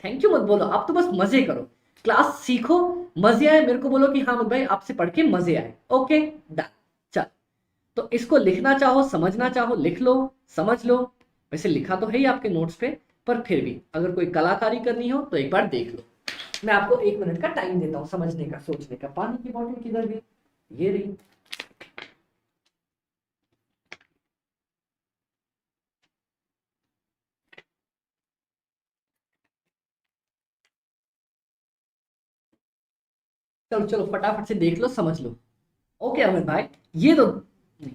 Speaker 1: Thank you मत बोलो, आप तो बस मजे करो, क्लास सीखो, मजे आए, मेरे को बोलो कि हाँ अमित भाई आपसे पढ़ के मजे आए। Okay done. चल तो इसको लिखना चाहो समझना चाहो लिख लो, समझ लो। वैसे लिखा तो है ही आपके नोट्स पे, पर फिर भी अगर कोई कलाकारी करनी हो तो एक बार देख लो। मैं आपको 1 मिनट का टाइम देता हूं समझने का, सोचने का। पानी की बोतल किधर गई? ये रही। चलो चलो फटाफट से देख लो समझ लो। ओके अमित भाई ये तो नहीं।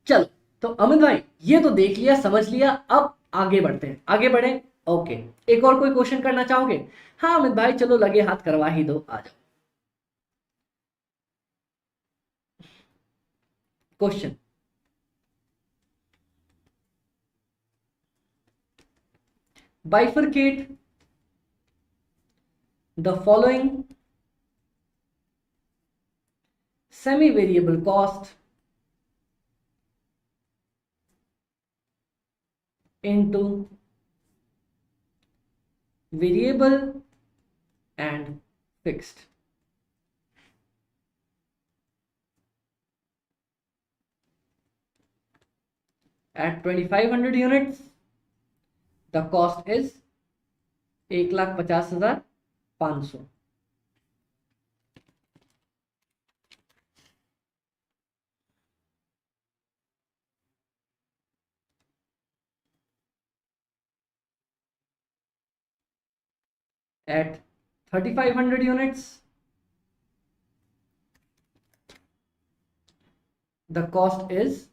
Speaker 1: चलो तो अमित भाई ये तो देख लिया समझ लिया, अब आगे बढ़ते हैं, आगे बढ़े। ओके एक और कोई क्वेश्चन करना चाहोगे? हाँ अमित भाई चलो लगे हाथ करवा ही दो, आ जाओ। Question, bifurcate the following semi variable cost into variable and fixed. At 2500 units, the cost is 1,50,500. At 3,500 units, the cost is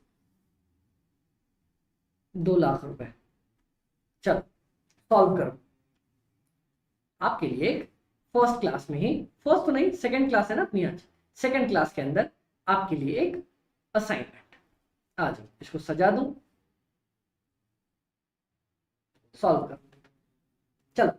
Speaker 1: 2 lakh रुपए. चलो सॉल्व करो. आपके लिए फर्स्ट क्लास में ही, फर्स्ट तो नहीं, सेकंड क्लास है ना अपनी आज, सेकंड क्लास के अंदर आपके लिए एक असाइनमेंट. आ जाओ, इसको सजा दूं, सॉल्व करो. चलो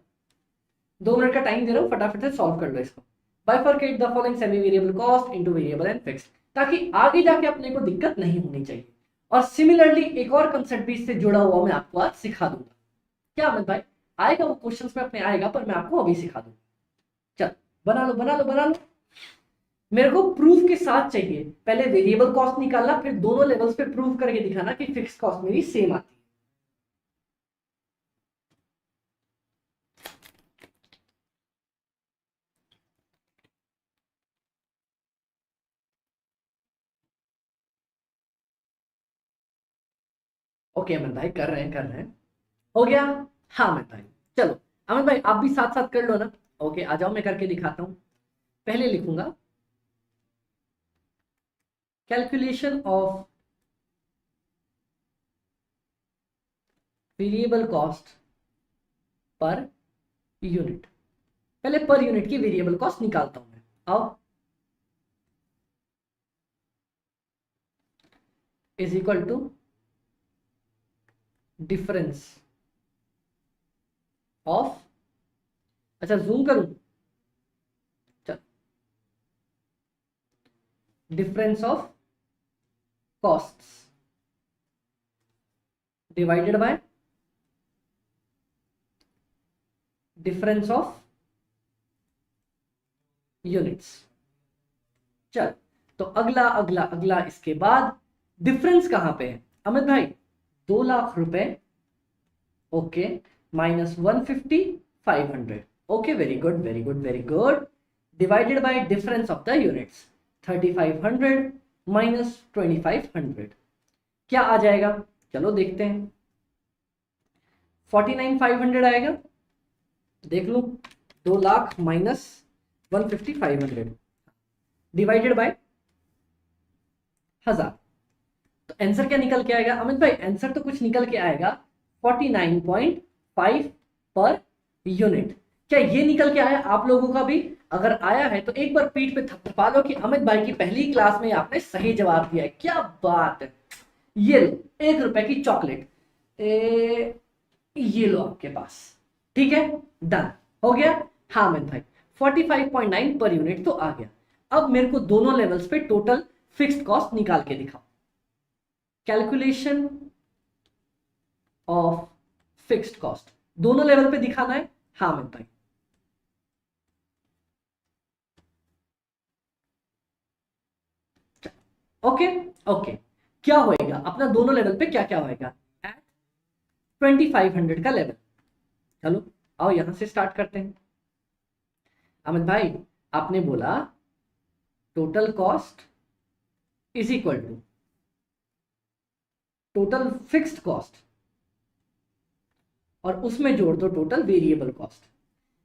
Speaker 1: 2 मिनट का टाइम दे रहा हूं, फटाफट से सॉल्व कर लो इसको. Bifurcate the following semi variable cost into variable and fixed, ताकि आगे जाके अपने को दिक्कत नहीं होनी चाहिए. और सिमिलरली एक और कंसेप्ट भी इससे जुड़ा हुआ मैं आपको आज सिखा दूंगा. क्या अमित भाई? आएगा वो क्वेश्चंस में अपने आएगा, पर मैं आपको अभी सिखा दूंगा. चल बना लो बना लो बना लो. मेरे को प्रूफ के साथ चाहिए. पहले वेरिएबल कॉस्ट निकालना, फिर दोनों लेवल्स पे प्रूफ करके दिखाना कि फिक्स कॉस्ट मेरी सेम आती है. ओके अमित भाई, कर रहे हैं. हो गया? हाँ अमित भाई. चलो अमित भाई आप भी साथ साथ कर लो ना. ओके आ जाओ, मैं करके दिखाता हूं. पहले लिखूंगा calculation of variable cost per unit. पहले पर यूनिट की वेरिएबल कॉस्ट निकालता हूं मैं. आओ, is equal to difference of, अच्छा जूम करूं, चल, difference of costs divided by difference of units. चल तो अगला अगला अगला इसके बाद डिफरेंस कहां पे है अमित भाई? 2 लाख रुपए. Okay, minus 150, 500. Okay, very good very good very good. Divided by difference of the units, 3500 minus 2500. क्या आ जाएगा? चलो देखते हैं. 49,500 आएगा. देख लो, 2 लाख माइनस 150, 500 डिवाइडेड बाय 1000. तो आंसर क्या निकल के आएगा अमित भाई? आंसर तो कुछ निकल के आएगा 49.5 पर यूनिट. क्या ये निकल के आया आप लोगों का भी? अगर आया है तो एक बार पीठ पे थपथपा लो कि अमित भाई की पहली क्लास में आपने सही जवाब दिया है. क्या बात है. ये लो 1 रुपए की चॉकलेट, ये लो आपके पास. ठीक है, डन हो गया. हाँ अमित भाई 45.9 पर यूनिट तो आ गया. अब मेरे को दोनों लेवल्स पे टोटल फिक्स्ड कॉस्ट निकाल के दिखाओ. कैलकुलेशन ऑफ फिक्स्ड कॉस्ट दोनों लेवल पे दिखाना है. हाँ अमित भाई. ओके ओके, क्या होएगा अपना दोनों लेवल पे? क्या क्या होएगा एट 2500 का लेवल. चलो आओ यहां से स्टार्ट करते हैं. अमित भाई आपने बोला total cost is equal to total fixed cost और उसमें जोड़ दो टोटल वेरिएबल कॉस्ट.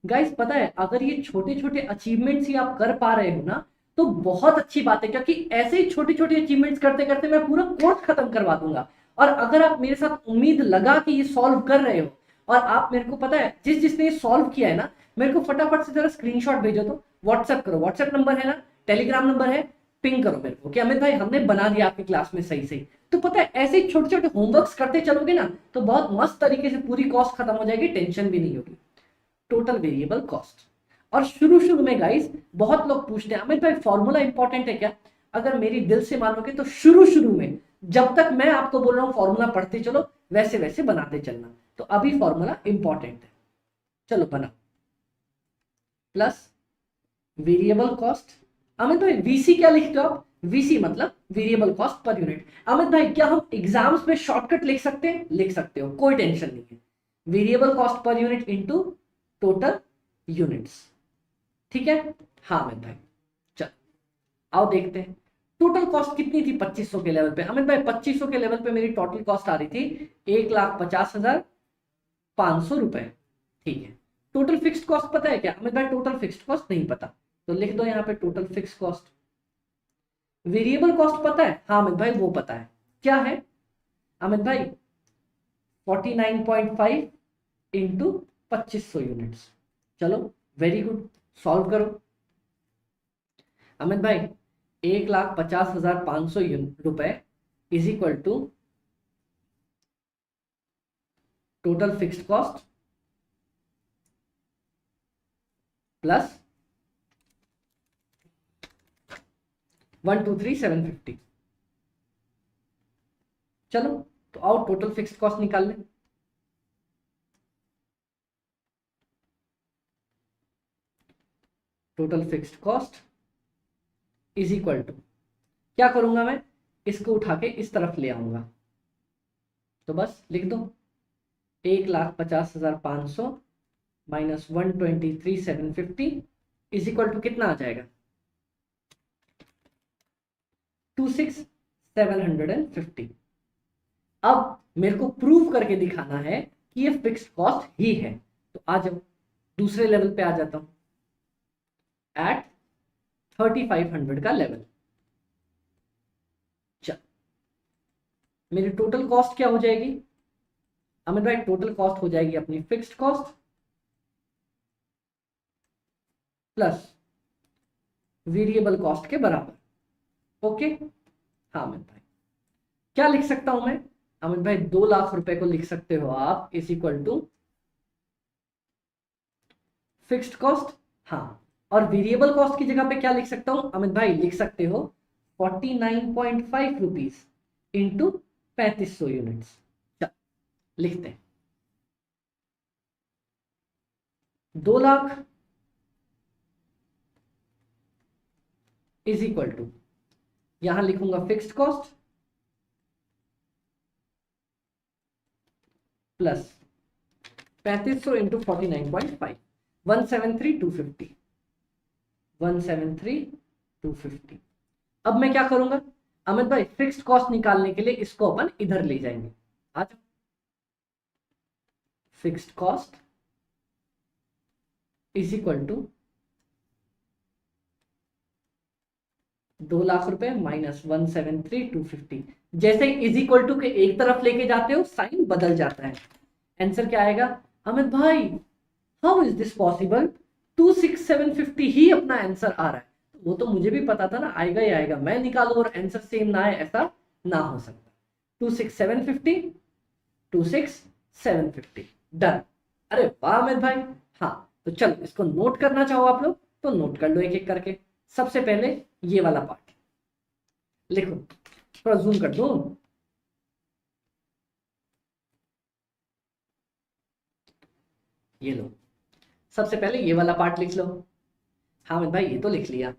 Speaker 1: गाइस पता है, अगर ये छोटे छोटे अचीवमेंट्स ही आप कर पा रहे हो ना तो बहुत अच्छी बात है, क्योंकि ऐसे ही छोटी छोटी अचीवमेंट्स करते करते मैं पूरा कोर्स खत्म करवा दूंगा. और अगर आप मेरे साथ उम्मीद लगा कि ये सॉल्व कर रहे हो और आप मेरे को पता है जिसने ये सॉल्व किया है ना, मेरे को फटाफट से जरा स्क्रीनशॉट भेजो. तो व्हाट्सएप करो, व्हाट्सएप नंबर है ना, टेलीग्राम नंबर है, पिंग करो मेरे को कि अमित भाई हमने बना दिया आपकी क्लास में सही सही. तो पता है ऐसे छोटे छोटे होमवर्क्स करते चलोगे ना तो बहुत मस्त तरीके से पूरी कॉस्ट खत्म हो जाएगी, टेंशन भी नहीं होगी. Total variable cost. और शुरू में गाइस बहुत लोग पूछते हैं अमित भाई फॉर्मूला इंपॉर्टेंट है क्या? अगर मेरी दिल से मानोगे तो शुरू में जब तक मैं आपको बोल रहा हूं फॉर्मूला पढ़ते चलो, वैसे वैसे बनाते चलना। तो अभी फॉर्मूला इंपॉर्टेंट है, चलो बना। प्लस वेरिएबल कॉस्ट, अमित भाई वीसी क्या लिखते हो आप? वीसी मतलब variable cost per unit. Amit भाई क्या हम एग्जाम्स में शॉर्टकट लिख सकते हैं? लिख सकते हो, कोई टेंशन नहीं है। Variable cost per unit into total units, ठीक है। हाँ अमित भाई चल आओ देखते हैं टोटल कॉस्ट कितनी थी 2500 के लेवल पे। अमित भाई 2500 के लेवल पे मेरी टोटल कॉस्ट आ रही थी 1,50,500 रुपए, ठीक है। टोटल फिक्स्ड कॉस्ट पता है क्या? अमित भाई टोटल फिक्स्ड कॉस्ट नहीं पता, तो लिख दो यहाँ पे total fixed cost. Variable cost पता है? हाँ अमित भाई वो पता है, क्या है अमित भाई? 49.5 इंटू 2500 यूनिट्स। चलो वेरी गुड, सॉल्व करो। अमित भाई 1,50,500 रुपए is equal to total fixed cost plus 123,750। चलो तो आओ टोटल फिक्स्ड कॉस्ट निकाल लें। Total fixed cost is equal to, क्या करूंगा मैं? इसको उठा के इस तरफ ले आऊंगा, तो बस लिख दो 1,50,500 माइनस 123,750 इज इक्वल टू कितना आ जाएगा? 26,750। अब मेरे को प्रूव करके दिखाना है कि ये फिक्स्ड कॉस्ट ही है, तो आ जाओ दूसरे लेवल पे आ जाता हूं, एट 3,500 का लेवल। चल मेरी टोटल कॉस्ट क्या हो जाएगी अमित भाई? टोटल कॉस्ट हो जाएगी अपनी fixed cost plus variable cost के बराबर, ओके। हाँ अमित भाई क्या लिख सकता हूं मैं अमित भाई? 2,00,000 रुपए को लिख सकते हो आप is equal to fixed cost, हाँ। और वेरिएबल कॉस्ट की जगह पे क्या लिख सकता हूं अमित भाई? लिख सकते हो 49.5 रुपीज इंटू 3500 यूनिट्स। लिखते हैं 2,00,000 इज इक्वल टू, यहां लिखूंगा फिक्स्ड कॉस्ट प्लस 3500 इंटू 49.5, 173,250, 173,250। अब मैं क्या करूंगा अमित भाई? फिक्स्ड कॉस्ट निकालने के लिए इसको अपन इधर ले जाएंगे, आज fixed cost is equal to 2,00,000 रुपए माइनस 173,250। जैसे इज इक्वल टू के एक तरफ लेके जाते हो साइन बदल जाता है। आंसर क्या आएगा अमित भाई? How is this possible? 26,750 ही अपना आंसर आ रहा है। वो तो मुझे भी पता था ना, आएगा ही आएगा, मैं निकालू और आंसर सेम ना आए, ऐसा ना हो सकता। 26,750, 26,750 डन। अरे वाह अमित भाई। हाँ तो चलो इसको नोट करना चाहो आप लोग तो नोट कर लो एक एक करके। सबसे पहले ये वाला पार्ट लिखो, थोड़ा जूम कर दो। ये लो, सबसे पहले ये वाला पार्ट लिख लो। हाँ अमित भाई ये तो लिख लिया।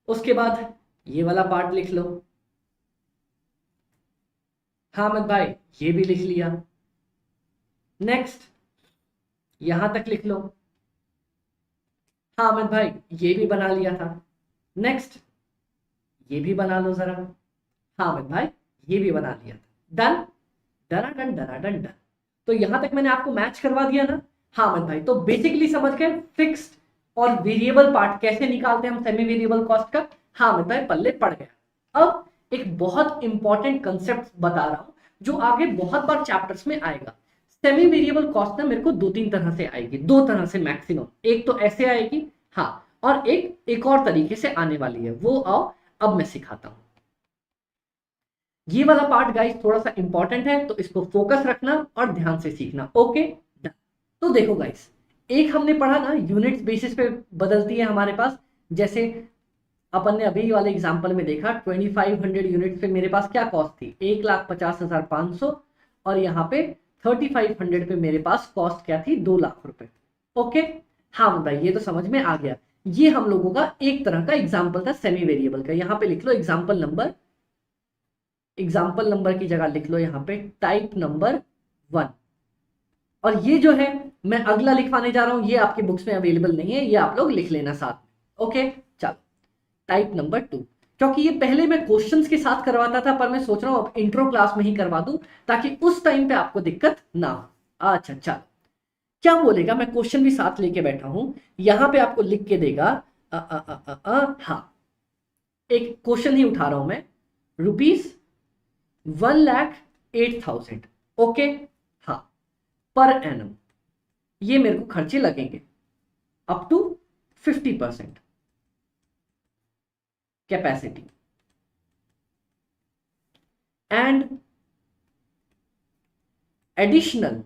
Speaker 1: उसके बाद ये वाला पार्ट लिख लो। हाँ अमित भाई ये भी लिख लिया। नेक्स्ट यहां तक लिख लो। हाँ अमित भाई ये भी बना लिया था। नेक्स्ट ये भी बना लो जरा। हाँ अमित भाई ये भी बना लिया था। डन, डना डन डना डन डन। तो यहां तक मैंने आपको मैच करवा दिया ना। हाँ अमित भाई तो बेसिकली समझ गए फिक्स्ड और वेरिएबल पार्ट कैसे निकालते हैं हम सेमी वेरिएबल कॉस्ट का। हाँ अमित भाई पल्ले पड़ गया। अब एक बहुत इंपॉर्टेंट कंसेप्ट बता रहा हूं जो आगे बहुत बार चैप्टर्स में आएगा। सेमी वेरिएबल कॉस्ट ना मेरे को दो तीन तरह से आएगी, दो तरह से मैक्सिमम। एक तो ऐसे आएगी, हाँ, और एक और तरीके से आने वाली है, वो आओ अब मैं सिखाता हूं। ये वाला पार्ट गाइस थोड़ा सा इंपॉर्टेंट है तो इसको फोकस रखना और ध्यान से सीखना, ओके डन। तो देखो गाइस, एक हमने पढ़ा ना यूनिट्स बेसिस पे बदलती है हमारे पास, जैसे अपन ने अभी वाले एग्जांपल में देखा 2500 यूनिट पे मेरे पास क्या कॉस्ट थी 1,50,500 और यहाँ पे 3500 पे मेरे पास कॉस्ट क्या थी 2 लाख रुपए। ओके हाँ भाई ये तो समझ में आ गया। ये हम लोगों का एक तरह का एग्जाम्पल था सेमी वेरिएबल का। यहाँ पे लिख लो एग्जाम्पल नंबर की जगह लिख लो यहाँ पे टाइप नंबर 1। और ये जो है मैं अगला लिखवाने जा रहा हूं, ये आपकी बुक्स में अवेलेबल नहीं है, ये आप लोग लिख लेना साथ में। ओके चलो टाइप नंबर 2, क्योंकि ये पहले मैं क्वेश्चंस के साथ करवाता था, पर मैं सोच रहा हूं अब इंट्रो क्लास में ही करवा दूं ताकि उस टाइम पे आपको दिक्कत ना हो। अच्छा चलो क्या बोलेगा, मैं क्वेश्चन भी साथ लेके बैठा हूं, यहां पे आपको लिख के देगा हाँ एक क्वेश्चन ही उठा रहा हूं मैं, ₹1,08,000 ओके हाँ पर एनम ये मेरे को खर्चे लगेंगे up to 50% capacity and additional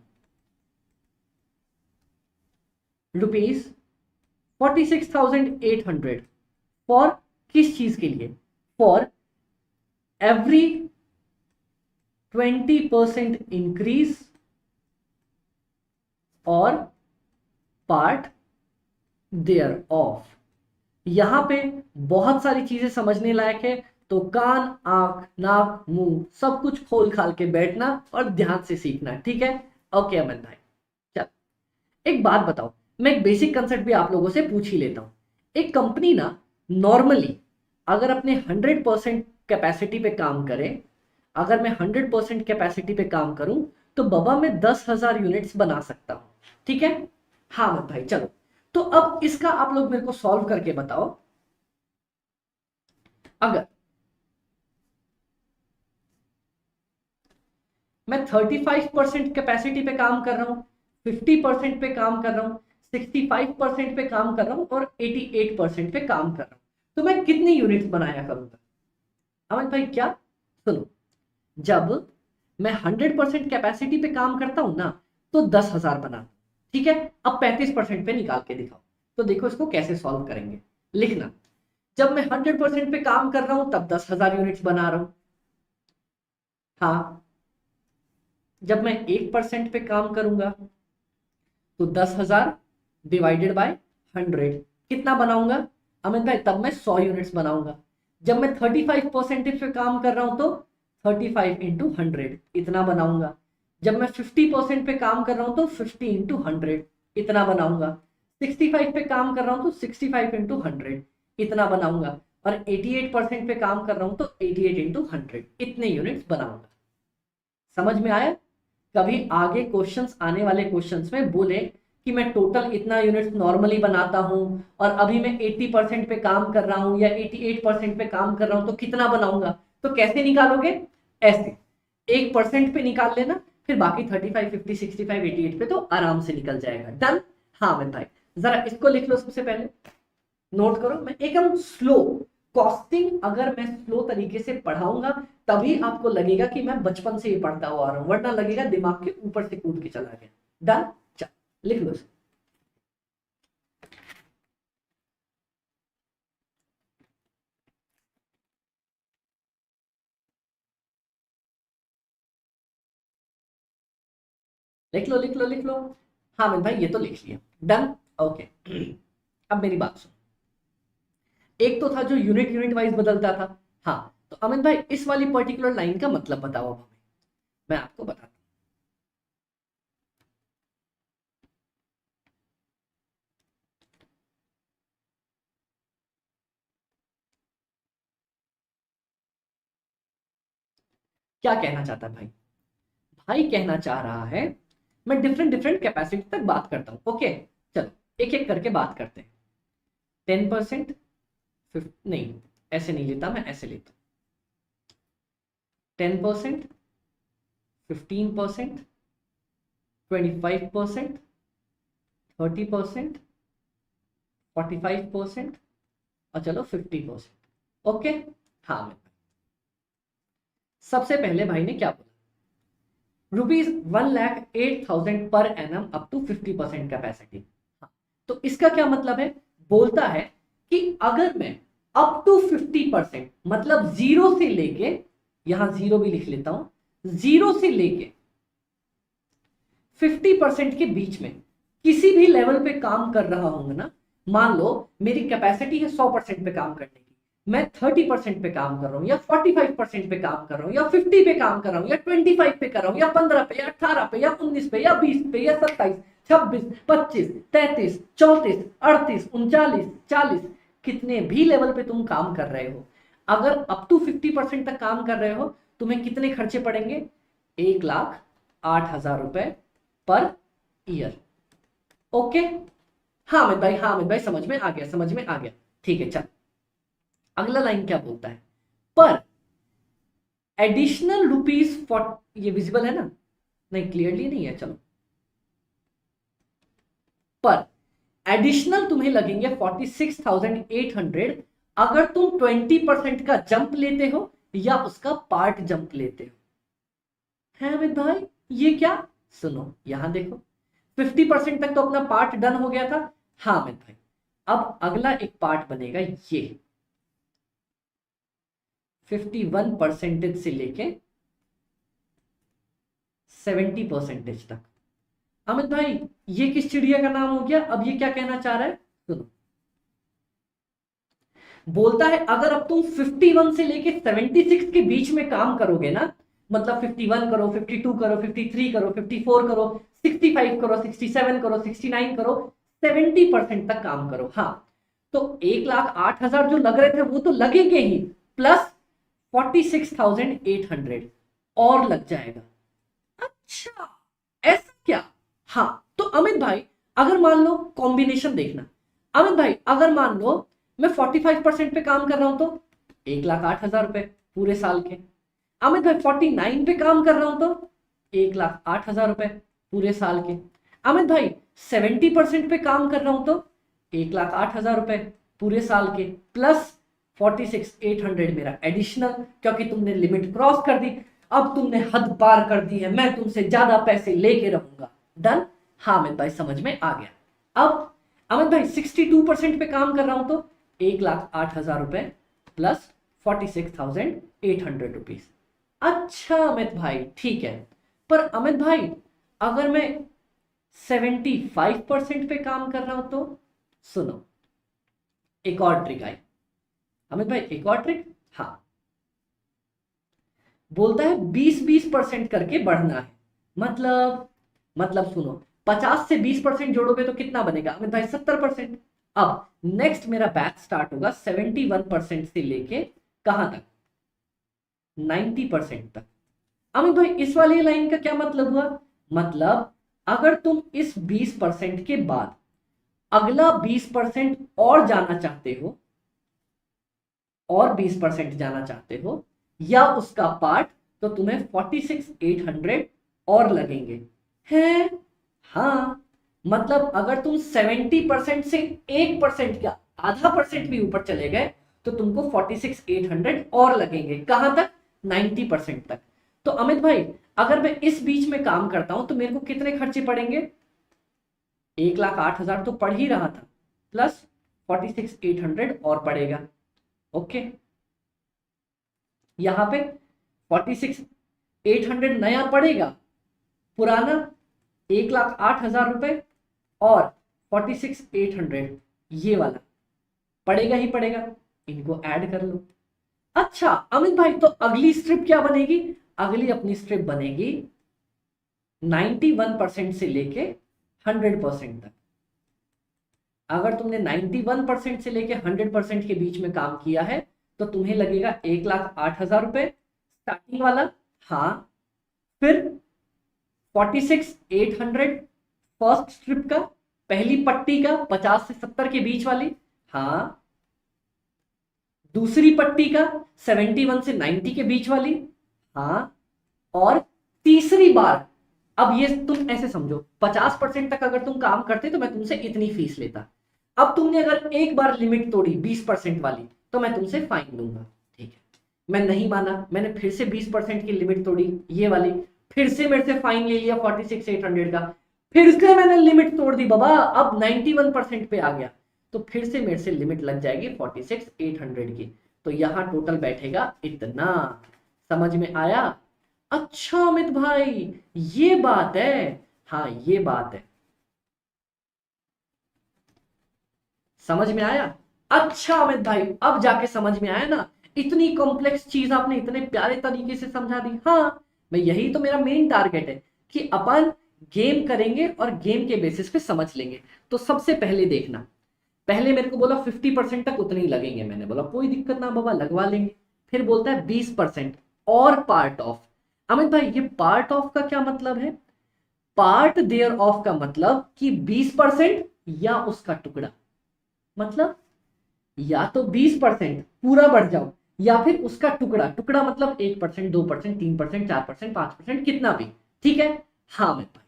Speaker 1: ₹46,800 for किस चीज के लिए, फॉर एवरी 20% इंक्रीज और पार्ट देयर ऑफ। यहां पे बहुत सारी चीजें समझने लायक है, तो कान आंख नाक मुंह सब कुछ खोल खाल के बैठना और ध्यान से सीखना, ठीक है। ओके अमन भाई चल एक बात बताओ, मैं एक बेसिक कंसेप्ट भी आप लोगों से पूछ ही लेता हूं। एक कंपनी ना नॉर्मली अगर अपने 100% कैपेसिटी पे काम करे, अगर मैं 100% कैपेसिटी पे काम करूं तो बाबा मैं 10,000 यूनिट्स बना सकता हूं, ठीक है। हाँ मत भाई चलो तो अब इसका आप लोग मेरे को सॉल्व करके बताओ। अगर मैं 35% कैपेसिटी पे काम कर रहा हूं, 50% पे काम कर रहा हूं, 65% पे काम कर रहा हूं और 88% पे काम कर रहा हूं, तो मैं कितनी यूनिट्स बनाया करूंगा। अमित भाई क्या, सुनो, जब मैं 100% कैपेसिटी पे काम करता हूं ना तो 10,000 बना, ठीक है। अब 35% पे निकाल के दिखाओ, तो देखो इसको कैसे सॉल्व करेंगे। लिखना, जब मैं 100% पे काम कर रहा हूं तब 10,000 यूनिट्स बना रहा हूं, हाँ जब मैं 1% पे काम करूंगा तो 10,000 डिवाइडेड बाय 100 कितना बनाऊंगा अमित भाई, तब मैं 100 यूनिट्स बनाऊंगा। जब मैं 35% पे काम कर रहा हूं तो 35 इंटू 100 इतना बनाऊंगा। जब मैं 50% पे काम कर रहा हूं तो 50 इंटू 100 इतना बनाऊंगा। 65 पे काम कर रहा हूं तो 65 इंटू 100 इतना बनाऊंगा। और 88% पे काम कर रहा हूं तो 88 इंटू 100 इतने यूनिट्स बनाऊंगा। समझ में आया। कभी आगे क्वेश्चंस आने वाले क्वेश्चंस में बोले कि मैं टोटल इतना यूनिट्स नॉर्मली बनाता हूं और अभी मैं 80% पे काम कर रहा हूं या 88% पे काम कर रहा हूं तो कितना बनाऊंगा, तो कैसे निकालोगे, ऐसे 1% पे निकाल लेना, फिर बाकी 35 50 65 88 पे तो आराम से निकल जाएगा। डन। हाँ मैं भाई जरा इसको लिख लो, सबसे पहले नोट करो, मैं एकदम स्लो कॉस्टिंग अगर मैं स्लो तरीके से पढ़ाऊंगा तभी आपको लगेगा कि मैं बचपन से ही पढ़ता हुआ आ रहा हूं, वरना लगेगा दिमाग के ऊपर से कूद के चला गया। डन, चल लिख लो इसे। लिख लो लिख लो लिख लो। हाँ मैं भाई ये तो लिख लिया। डन। ओके अब मेरी बात सुन, एक तो था जो यूनिट यूनिट वाइज बदलता था, हाँ तो अमित भाई इस वाली पर्टिकुलर लाइन का मतलब बताओ अब हमें, मैं आपको बताता हूं। क्या कहना चाहता है भाई, भाई कहना चाह रहा है मैं डिफरेंट डिफरेंट कैपेसिटी तक बात करता हूं। ओके चलो एक एक करके बात करते हैं। 10% नहीं ऐसे नहीं लेता, मैं ऐसे लेता हूं। 10%, 15%, 25%, 30%, 45% और चलो 50%। ओके हाँ मैं सबसे पहले भाई ने क्या बोला, ₹1,08,000 per annum up to 50% capacity. हाँ, तो इसका क्या मतलब है, बोलता है कि अगर मैं अप टू 50%, मतलब जीरो से लेके, यहां जीरो भी लिख लेता हूं, जीरो से लेके 50% के बीच में किसी भी लेवल पे काम कर रहा हूं ना, मान लो मेरी कैपेसिटी है 100% पे काम करने की, मैं 30% पे काम कर रहा हूं, या 45% पे काम कर रहा हूं, या 50 पे काम कर रहा हूं, या 25 पे कर रहा हूं, या 15 पे, या 18 पे, या 19 पे, या 20 पे, या 27, 26, 25, 33, 34, 38, 39, 40, कितने भी लेवल पे तुम काम कर रहे हो, अगर अप टू 50% तक काम कर रहे हो, तुम्हें कितने खर्चे पड़ेंगे? 1,08,000 रुपए पर ईयर। ओके, हाँ अमित भाई, हाँ अमित भाई, समझ में आ गया, समझ में आ गया, ठीक है। चल अगला लाइन क्या बोलता है, पर एडिशनल रुपीज फॉर, ये विजिबल है ना, नहीं क्लियरली नहीं है, चलो, पर एडिशनल तुम्हें लगेंगे 46,800 अगर तुम 20% का जंप लेते हो या उसका पार्ट जंप लेते हो। है अमित भाई ये क्या? सुनो यहां देखो, 50% तक तो अपना पार्ट डन हो गया था। हाँ अमित भाई, अब अगला एक पार्ट बनेगा ये 51% से लेके 70% तक। अमित भाई ये किस चिड़िया का नाम हो गया? अब ये क्या कहना चाह रहा है, सुनो, बोलता है अगर अब तुम 51 से लेके 76 के बीच में काम करोगे ना, मतलब 51 करो, 52 करो, 53 करो, 54 करो, 65 करो, 67 करो, 69 करो, 70% तक काम करो, हाँ, तो 1,08,000 जो लग रहे थे वो तो लगेंगे ही, प्लस 46,800 और लग जाएगा। अच्छा ऐसा क्या? हाँ, तो अमित भाई अगर मान लो, कॉम्बिनेशन देखना, अमित भाई अगर मान लो मैं 45% पे काम कर रहा हूं तो 1,08,000 रुपए पूरे साल के। अमित भाई 49 पे काम कर रहा हूं तो 1,08,000 रुपए पूरे साल के। अमित भाई 70% पे काम कर रहा हूं तो 1,08,000 रुपए पूरे साल के, प्लस 46,800 मेरा एडिशनल, क्योंकि तुमने लिमिट क्रॉस कर दी, अब तुमने हद पार कर दी है, मैं तुमसे ज्यादा पैसे लेके रहूंगा। डन? हाँ अमित भाई समझ में आ गया। अब अमित भाई 62% पे काम कर रहा हूं तो 1,08,000 रुपए प्लस 46,800 रुपीज। अच्छा अमित भाई ठीक है, पर अमित भाई अगर मैं 75% पे काम कर रहा हूं तो, सुनो एक और ट्रिक आई अमित भाई, एक और ट्रिक, हाँ, बोलता है 20-20% करके बढ़ना है, मतलब सुनो, 50 से 20% जोड़ोगे तो कितना बनेगा अमित भाई? 70%। अब नेक्स्ट मेरा बैच स्टार्ट होगा 71% से लेके कहां तक? 90% तक। अमित भाई इस वाली लाइन का क्या मतलब हुआ? मतलब अगर तुम इस 20% के बाद अगला 20% और जाना चाहते हो, और 20% जाना चाहते हो, या उसका पार्ट, तो तुम्हें 46,800 और लगेंगे। हैं? हाँ, मतलब अगर तुम 70% से 1% का आधा परसेंट भी ऊपर चले गए तो तुमको 46,800 और लगेंगे, कहां तक? 90% तक। तो अमित भाई अगर मैं इस बीच में काम करता हूं तो मेरे को कितने खर्चे पड़ेंगे? 1,08,000 तो पड़ ही रहा था, प्लस 46,800 और पड़ेगा। ओके, यहां पे 46,800 नया पड़ेगा, पुराना 1,08,000 रुपए और 46,800 ये वाला पड़ेगा ही पड़ेगा, इनको ऐड कर लो। अच्छा अमित भाई तो अगली स्ट्रिप क्या बनेगी? अगली अपनी स्ट्रिप बनेगी 91% से लेके 100% तक। अगर तुमने 91% से लेके 100% के बीच में काम किया है तो तुम्हें लगेगा 1,08,000 रुपए स्टार्टिंग वाला, हाँ, फिर 46,800 फर्स्ट स्ट्रिप का, पहली पट्टी का 50 से 70 के बीच वाली, हाँ, दूसरी पट्टी का 71 से 90 के बीच वाली, हाँ, और तीसरी बार, अब ये तुम ऐसे समझो 50% तक अगर तुम काम करते तो मैं तुमसे इतनी फीस लेता, अब तुमने अगर एक बार लिमिट तोड़ी 20% वाली तो मैं तुमसे फाइन लूंगा, ठीक है, मैं नहीं माना, मैंने फिर से 20% की लिमिट तोड़ी ये वाली, फिर से मेरे से फाइन ले लिया 46,800 का, फिर से मैंने लिमिट तोड़ दी बाबा, अब 91% पे आ गया, तो फिर से मेरे से लिमिट लग जाएगी 46,800 की। तो यहाँ टोटल बैठेगा इतना। समझ में आया? अच्छा अमित भाई ये बात है, हाँ ये बात है, समझ में आया? अच्छा अमित भाई अब जाके समझ में आया ना, इतनी कॉम्प्लेक्स चीज आपने इतने प्यारे तरीके से समझा दी। हाँ मैं यही तो मेरा मेन टारगेट है कि अपन गेम करेंगे और गेम के बेसिस पे समझ लेंगे। तो सबसे पहले देखना, पहले मेरे को बोला 50% तक उतने ही लगेंगे, मैंने बोला कोई दिक्कत ना बाबा लगवा लेंगे। फिर बोलता है 20% और पार्ट ऑफ। अमित भाई ये पार्ट ऑफ का क्या मतलब है? पार्ट देयर ऑफ का मतलब कि 20% या उसका टुकड़ा, मतलब या तो 20% पूरा बढ़ जाओ या फिर उसका टुकड़ा, टुकड़ा मतलब 1%, 2%, 3%, 4%, 5%, कितना भी। ठीक है? हाँ अमित भाई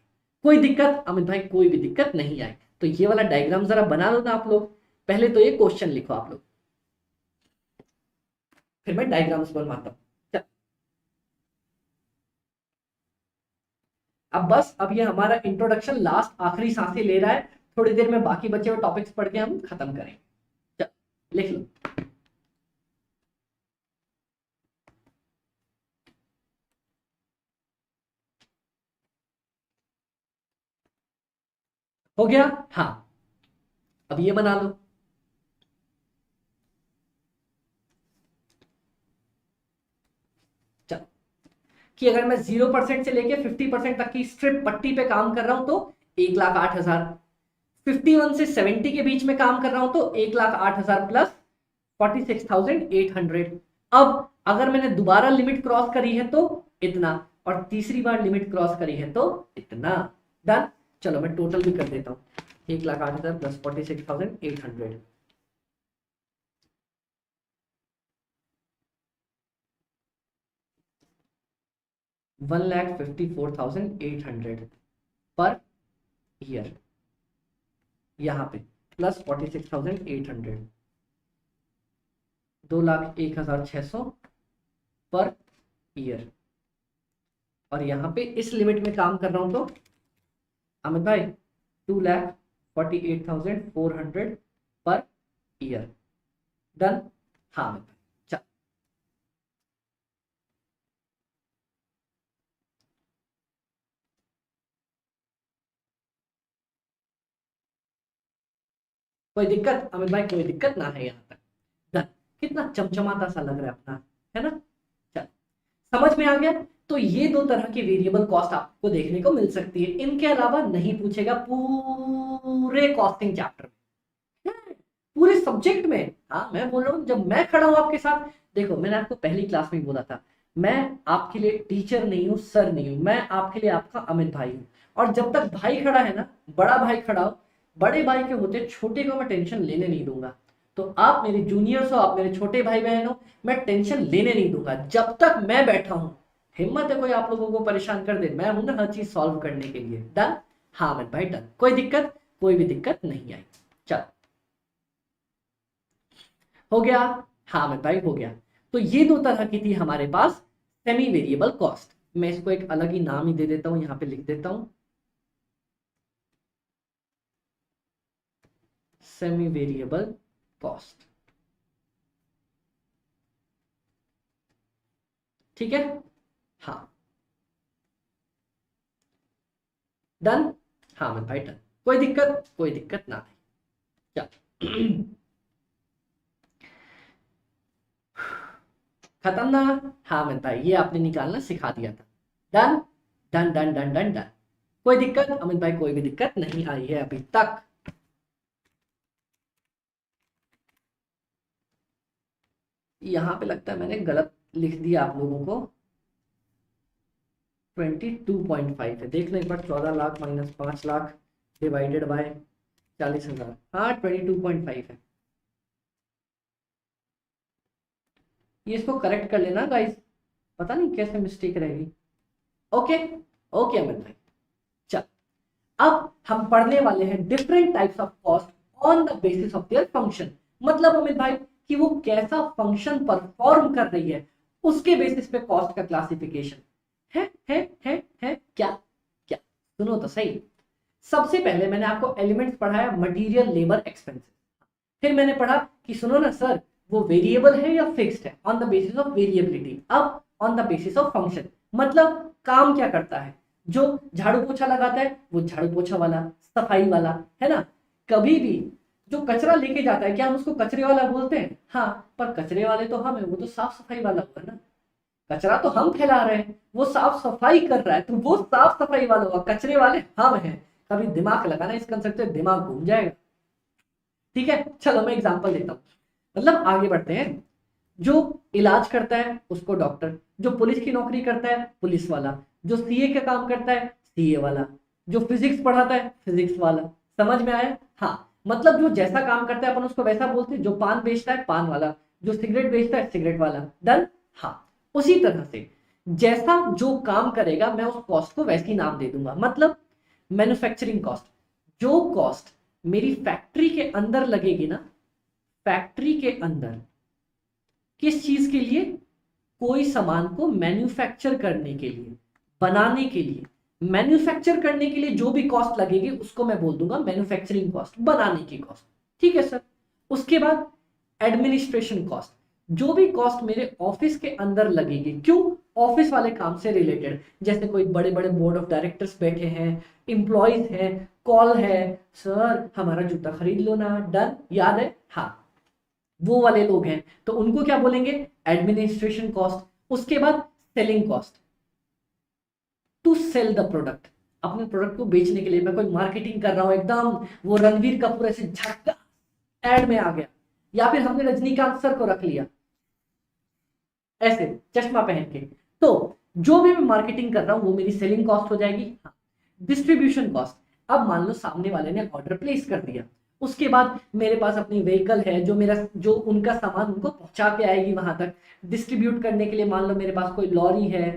Speaker 1: कोई दिक्कत, अमित भाई कोई भी दिक्कत नहीं आई। तो ये वाला डायग्राम जरा बना लो ना आप लोग, पहले तो ये क्वेश्चन लिखो आप लोग, फिर मैं डायग्राम्स बनवाता हूँ। अब बस अब ये हमारा इंट्रोडक्शन लास्ट आखिरी सांसें ले रहा है, थोड़ी देर में बाकी बचे हुए टॉपिक्स पढ़ के हम खत्म करेंगे। चल लिख लो। हो गया? हाँ अब ये बना लो। चलो कि अगर मैं 0% से लेके 50% तक की स्ट्रिप पट्टी पे काम कर रहा हूं तो 1,08,000, 51 से 70 के बीच में काम कर रहा हूं तो 1,08,000 प्लस 46,800। अब अगर मैंने दोबारा लिमिट क्रॉस करी है तो इतना, और तीसरी बार लिमिट क्रॉस करी है तो इतना। डन। चलो मैं टोटल भी कर देता हूं, 1,08,000 प्लस 46,800, 1,54,800 पर ईयर, यहाँ पे प्लस 46,800, 2,01,600 पर ईयर। और यहाँ पे इस लिमिट में काम कर रहा हूं तो अमित भाई 2,48,400 पर ईयर। डन। हाँ अमित भाई चल। कोई दिक्कत अमित भाई? कोई दिक्कत ना है यहाँ तक। डन। कितना चमचमाता सा लग रहा है अपना, है ना? चल समझ में आ गया। तो ये दो तरह की वेरिएबल कॉस्ट आपको देखने को मिल सकती है, इनके अलावा नहीं पूछेगा पूरे कॉस्टिंग चैप्टर में, पूरे सब्जेक्ट में। हाँ मैं बोल रहा हूँ जब मैं खड़ा हूं आपके साथ, देखो मैंने आपको पहली क्लास में बोला था मैं आपके लिए टीचर नहीं हूँ, सर नहीं हूँ, मैं आपके लिए आपका अमित भाई हूँ। और जब तक भाई खड़ा है ना, बड़ा भाई खड़ा हो, बड़े भाई के होते छोटे को मैं टेंशन लेने नहीं दूंगा। तो आप मेरे जूनियर्स हो, आप मेरे छोटे भाई बहन हो, मैं टेंशन लेने नहीं दूंगा जब तक मैं बैठा हूं। हिम्मत है कोई आप लोगों को परेशान कर दे, मैं हूं ना हर चीज सॉल्व करने के लिए। डन। हाँ अमित भाई डन, कोई दिक्कत, कोई भी दिक्कत नहीं आई। चल हो गया? हाँ मैं भाई हो गया। तो ये दो तरह की थी हमारे पास सेमी वेरिएबल कॉस्ट। मैं इसको एक अलग ही नाम ही दे देता हूं, यहां पे लिख देता हूं सेमी वेरिएबल कॉस्ट। ठीक है? हाँ डन। हाँ मैं भाई डन, कोई दिक्कत, कोई दिक्कत ना आई। चल खत्म ना? हाँ मैं भाई ये आपने निकालना सिखा दिया था। Done done done done done done. कोई दिक्कत अमित भाई? कोई भी दिक्कत नहीं आई है अभी तक। यहाँ पे लगता है मैंने गलत लिख दिया आप लोगों को, 22.5 है, देख लो एक बार। 14 lakh minus 5 lakh divided by 40,000, हाँ 22.5 है। ये इसको करेक्ट कर लेना गाइस, पता नहीं कैसे मिस्टेक रहेगी। ओके ओके अमित भाई चल। अब हम पढ़ने वाले हैं different types of cost on the basis of their function. मतलब अमित भाई कि वो कैसा फंक्शन परफॉर्म कर रही है उसके बेसिस पे कॉस्ट का क्लासिफिकेशन है क्या? क्या सुनो तो सही। सबसे पहले मैंने आपको एलिमेंट्स पढ़ाया, मटेरियल लेबर एक्सपेंसेस। फिर मैंने पढ़ा कि सुनो ना सर, वो वेरिएबल है या फिक्स्ड है, on the basis of variability. अब on the basis of function, मतलब काम क्या करता है, जो झाड़ू पोछा लगाता है वो झाड़ू पोछा वाला, सफाई वाला, है ना। कभी भी जो कचरा लेके जाता है, क्या हम उसको कचरे वाला बोलते हैं? हाँ, पर कचरे वाले तो हम है, वो तो साफ सफाई वाला हुआ ना। कचरा तो हम फैला रहे हैं, वो साफ सफाई कर रहा है, तो वो साफ सफाई वाला हुआ, कचरे वाले हम हैं। कभी दिमाग लगाना इस कंसेप्ट से, दिमाग घूम जाएगा। ठीक है, चलो मैं एग्जांपल देता हूँ, मतलब आगे बढ़ते हैं। जो इलाज करता है उसको डॉक्टर, जो पुलिस की नौकरी करता है पुलिस वाला, जो सीए का काम करता है सीए वाला, जो फिजिक्स पढ़ाता है फिजिक्स वाला। समझ में आया? हाँ, मतलब जो जैसा काम करता है अपन उसको वैसा बोलते हैं। जो पान बेचता है पान वाला, जो सिगरेट बेचता है सिगरेट वाला। डन? हाँ, उसी तरह से जैसा जो काम करेगा मैं उस कॉस्ट को वैसी नाम दे दूंगा। मतलब मैन्युफैक्चरिंग कॉस्ट, जो कॉस्ट मेरी फैक्ट्री के अंदर लगेगी ना, फैक्ट्री के अंदर किस चीज के लिए? कोई सामान को मैन्युफैक्चर करने के लिए, बनाने के लिए। मैन्युफैक्चर करने के लिए जो भी कॉस्ट लगेगी उसको मैं बोल दूंगा मैन्युफैक्चरिंग कॉस्ट, बनाने की कॉस्ट। ठीक है सर। उसके बाद एडमिनिस्ट्रेशन कॉस्ट, जो भी कॉस्ट मेरे ऑफिस के अंदर लगेगी। क्यों? ऑफिस वाले काम से रिलेटेड, जैसे कोई बड़े बड़े बोर्ड ऑफ डायरेक्टर्स बैठे हैं, इंप्लॉइज हैं, कॉल है, सर हमारा जूता खरीद लो ना। डन? याद है? हाँ, वो वाले लोग हैं तो उनको क्या बोलेंगे? Administration cost. उसके बाद selling cost, to sell the product, अपने प्रोडक्ट को बेचने के लिए मैं कोई मार्केटिंग कर रहा हूं, एकदम वो रणवीर कपूर ऐसे झटका एड में आ गया, या फिर हमने रजनीकांत सर को रख लिया ऐसे चश्मा पहन के, तो जो भी मैं मार्केटिंग कर रहा हूं वो मेरी सेलिंग कॉस्ट हो जाएगी। हाँ। डिस्ट्रीब्यूशन कॉस्ट, अब मान लो सामने वाले ने ऑर्डर प्लेस कर दिया, उसके बाद मेरे पास अपनी व्हीकल है जो उनका सामान उनको पहुंचा के आएगी वहां तक डिस्ट्रीब्यूट करने के लिए। मान लो मेरे पास कोई लॉरी है,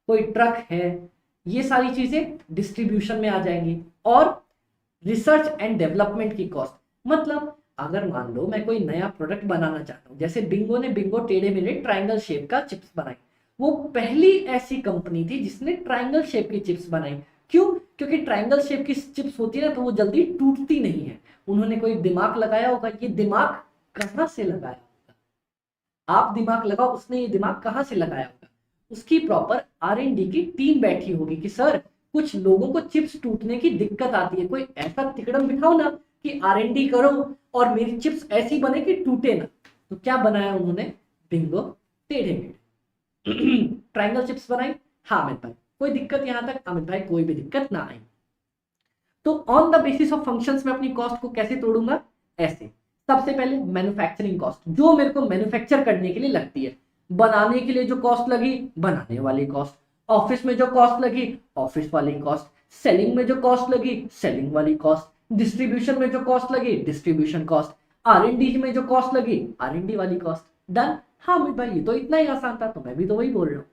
Speaker 1: कोई ट्रक है, ये सारी चीजें डिस्ट्रीब्यूशन में आ जाएंगी। और रिसर्च एंड डेवलपमेंट की कॉस्ट, मतलब अगर मान लो मैं कोई नया प्रोडक्ट बनाना चाहता हूँ, जैसे बिंगो ने बिंगो टेढ़े मेढ़े ट्रायंगल शेप का चिप्स बनाई, वो पहली ऐसी कंपनी थी जिसने ट्रायंगल शेप की चिप्स बनाई। क्यों? क्योंकि ट्रायंगल शेप की चिप्स होती है ना तो वो जल्दी टूटती नहीं है। उन्होंने कोई दिमाग लगाया होगा, ये दिमाग कहां से लगाया होगा? आप दिमाग लगाओ, उसने ये दिमाग कहां से लगाया होगा? उसकी प्रॉपर R&D की टीम बैठी होगी कि सर कुछ लोगों को चिप्स टूटने की दिक्कत आती है, कोई ऐसा तिकड़म बिठाओ ना कि R&D करो और मेरी चिप्स ऐसी बने कि टूटे ना। तो क्या बनाया उन्होंने? बिंगो टेढ़े मेढ़े ट्रायंगल चिप्स बनाई। हाँ अमित भाई, कोई दिक्कत यहां तक? अमित भाई कोई भी दिक्कत ना आई। तो on the basis of functions में अपनी कॉस्ट को कैसे तोड़ूंगा? ऐसे, सबसे पहले मैन्युफैक्चरिंग कॉस्ट, जो मेरे को मैन्युफैक्चर करने के लिए लगती है। बनाने के लिए जो कॉस्ट लगी, बनाने वाली कॉस्ट। ऑफिस में जो कॉस्ट लगी, ऑफिस वाली कॉस्ट। सेलिंग में जो कॉस्ट लगी, सेलिंग वाली कॉस्ट। डिस्ट्रीब्यूशन में जो कॉस्ट लगी, डिस्ट्रीब्यूशन कॉस्ट। R&D में जो कॉस्ट लगी, R&D वाली कॉस्ट। डन? हाँ अमित भाई, ये तो इतना ही आसान था, तो मैं भी तो वही बोल रहा हूँ।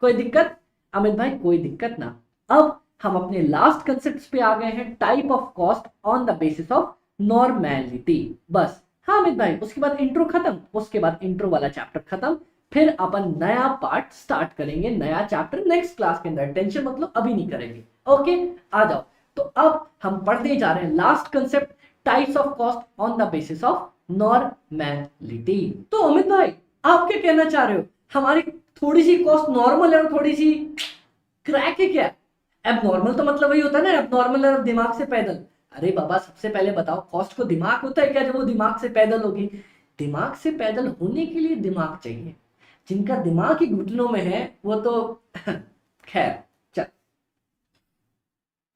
Speaker 1: कोई दिक्कत? अमित भाई कोई दिक्कत ना। अब हम अपने लास्ट कंसेप्ट पे आ गए हैं, type of cost on the basis of normality. बस। हाँ अमित भाई, उसके बाद इंट्रो खत्म, उसके बाद इंट्रो वाला चैप्टर खत्म, फिर अपन नया पार्ट स्टार्ट करेंगे, नया चैप्टर नेक्स्ट क्लास के अंदर। टेंशन मतलब अभी नहीं करेंगे। ओके, आ जाओ। तो अब हम पढ़ते जा रहे हैं last concept, types of cost on the basis of normality. तो अमित भाई आप क्या कहना चाह रहे हो? हमारी थोड़ी सी कॉस्ट नॉर्मल है और थोड़ी सी क्रैक है क्या? अब नॉर्मल तो मतलब वही होता है ना, अब नॉर्मल है दिमाग से पैदल। अरे बाबा, सबसे पहले बताओ कॉस्ट को दिमाग होता है क्या जब वो दिमाग से पैदल होगी? दिमाग से पैदल होने के लिए दिमाग चाहिए, जिनका दिमाग ही घुटनों में है वो तो खैर चल।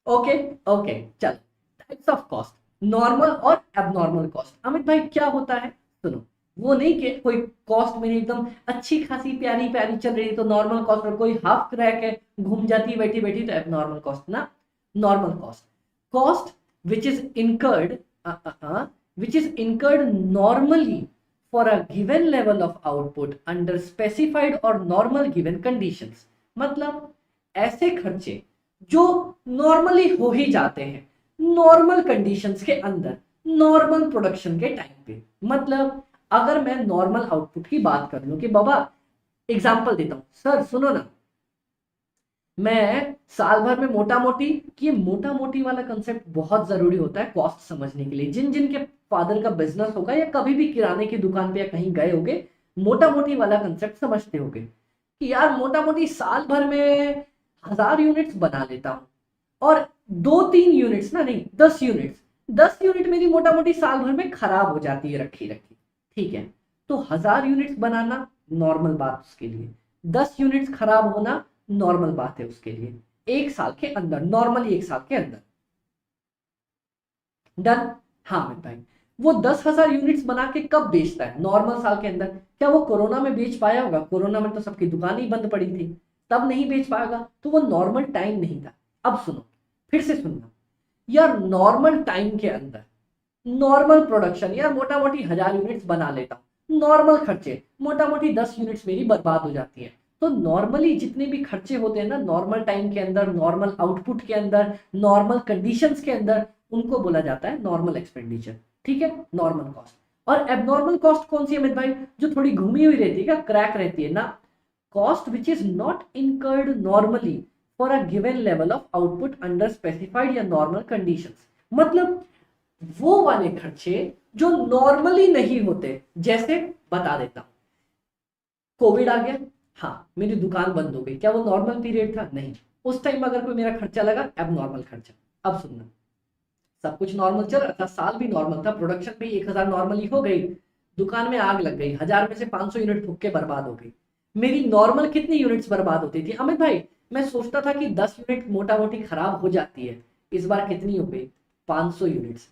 Speaker 1: ओके ओके चल। टाइप्स ऑफ कॉस्ट, नॉर्मल और एबनॉर्मल कॉस्ट। अमित भाई क्या होता है? सुनो, वो नहीं कि कोई कॉस्ट मेरी एकदम अच्छी खासी प्यारी प्यारी चल रही है तो नॉर्मल कॉस्ट, और कोई हाफ क्रैक है घूम जाती है बैठी बैठी तो एबनॉर्मल कॉस्ट ना। Normal cost, cost which is incurred which is incurred normally for a given level of output under specified or normal given conditions। मतलब ऐसे खर्चे जो नॉर्मली हो ही जाते हैं नॉर्मल कंडीशंस के अंदर, नॉर्मल प्रोडक्शन के टाइम पे। मतलब अगर मैं नॉर्मल आउटपुट की बात कर लूं कि बाबा, एग्जांपल देता हूं, सर सुनो ना, मैं साल भर में मोटा मोटी, ये मोटा मोटी वाला कंसेप्ट बहुत जरूरी होता है कॉस्ट समझने के लिए। जिन जिन के फादर का बिजनेस होगा या कभी भी किराने की दुकान पे या कहीं गए होगे, मोटा मोटी वाला कंसेप्ट समझते होगे कि यार मोटा मोटी साल भर में 1000 यूनिट्स बना लेता हूँ, और 2-3 यूनिट्स ना, नहीं 10 यूनिट्स, 10 यूनिट मेरी मोटा मोटी साल भर में खराब हो जाती है रखी रखी। ठीक है, तो 1000 यूनिट्स बनाना नॉर्मल बात उसके लिए, 10 यूनिट्स खराब होना नॉर्मल बात है उसके लिए, एक साल के अंदर, नॉर्मली एक साल के अंदर। डन। हाँ मैं भाई, वो 10,000 यूनिट्स बना के कब बेचता है? नॉर्मल साल के अंदर। क्या वो कोरोना में बेच पाया होगा? कोरोना में तो सबकी दुकान ही बंद पड़ी थी, तब नहीं बेच पाएगा, तो वो नॉर्मल टाइम नहीं था। अब सुनो, फिर से सुनना यार, नॉर्मल टाइम के अंदर नॉर्मल प्रोडक्शन, यार मोटा मोटी 1000 यूनिट्स बना लेता हूँ, नॉर्मल खर्चे मोटा मोटी 10 यूनिट्स मेरी बर्बाद हो जाती है। तो नॉर्मली जितने भी खर्चे होते हैं ना, नॉर्मल टाइम के अंदर, नॉर्मल आउटपुट के अंदर, नॉर्मल कंडीशंस के अंदर, उनको बोला जाता है नॉर्मल एक्सपेंडिचर। ठीक है, नॉर्मल कॉस्ट। और एबनॉर्मल कॉस्ट कौन सी है अमित भाई? जो थोड़ी घूमी हुई रहती है, क्या क्रैक रहती है ना, cost which is not incurred normally for a given level of output under specified या नॉर्मल कंडीशंस। मतलब वो वाले खर्चे जो नॉर्मली नहीं होते। जैसे बता देता हूं, कोविड आ गया, हाँ मेरी दुकान बंद हो गई, क्या वो नॉर्मल पीरियड था? नहीं। उस टाइम अगर कोई मेरा खर्चा लगा, अब नॉर्मल खर्चा। अब सुनना, सब कुछ नॉर्मल चल रहा था, साल भी नॉर्मल था, प्रोडक्शन भी 1000 नॉर्मली हो गई, दुकान में आग लग गई, 1000 में से 500 यूनिट फूक के बर्बाद हो गई। मेरी नॉर्मल कितनी यूनिट्स बर्बाद होती थी अमित भाई? मैं सोचता था कि 10 यूनिट मोटा मोटी खराब हो जाती है, इस बार कितनी हो गई? 500 यूनिट्स।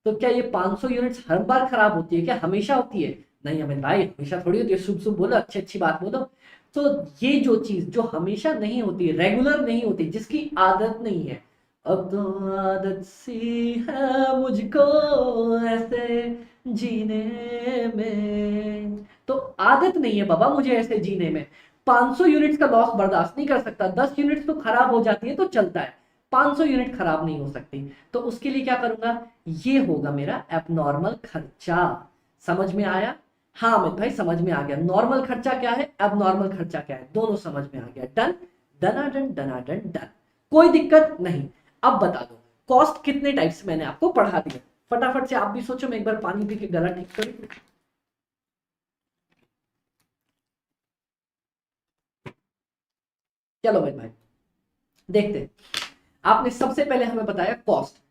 Speaker 1: तो क्या ये 500 यूनिट्स हर बार खराब होती है? क्या हमेशा होती है? नहीं अमित भाई, हमेशा थोड़ी होती है। शुभ शुभ बोलो, अच्छी अच्छी बात बोलो। तो ये जो चीज जो हमेशा नहीं होती, रेगुलर नहीं होती, जिसकी आदत नहीं है, अब तो आदत सी है मुझको ऐसे जीने में, तो आदत नहीं है बाबा मुझे ऐसे जीने में। 500 यूनिट्स का लॉस बर्दाश्त नहीं कर सकता, 10 यूनिट्स तो खराब हो जाती है तो चलता है, 500 यूनिट खराब नहीं हो सकती। तो उसके लिए क्या करूंगा? ये होगा मेरा एबनॉर्मल खर्चा। समझ में आया? हाँ अमित भाई समझ में आ गया। नॉर्मल खर्चा क्या है, एबनॉर्मल खर्चा क्या है, दोनों समझ में आ गया। डन, डनाडन डनाडन डन, कोई दिक्कत नहीं। अब बता दो कॉस्ट कितने टाइप्स, मैंने आपको पढ़ा दिया, फटाफट से आप भी सोचो, मैं एक बार पानी पी के गला ठीक करूं। चलो भाई देखते हैं। आपने सबसे पहले हमें बताया cost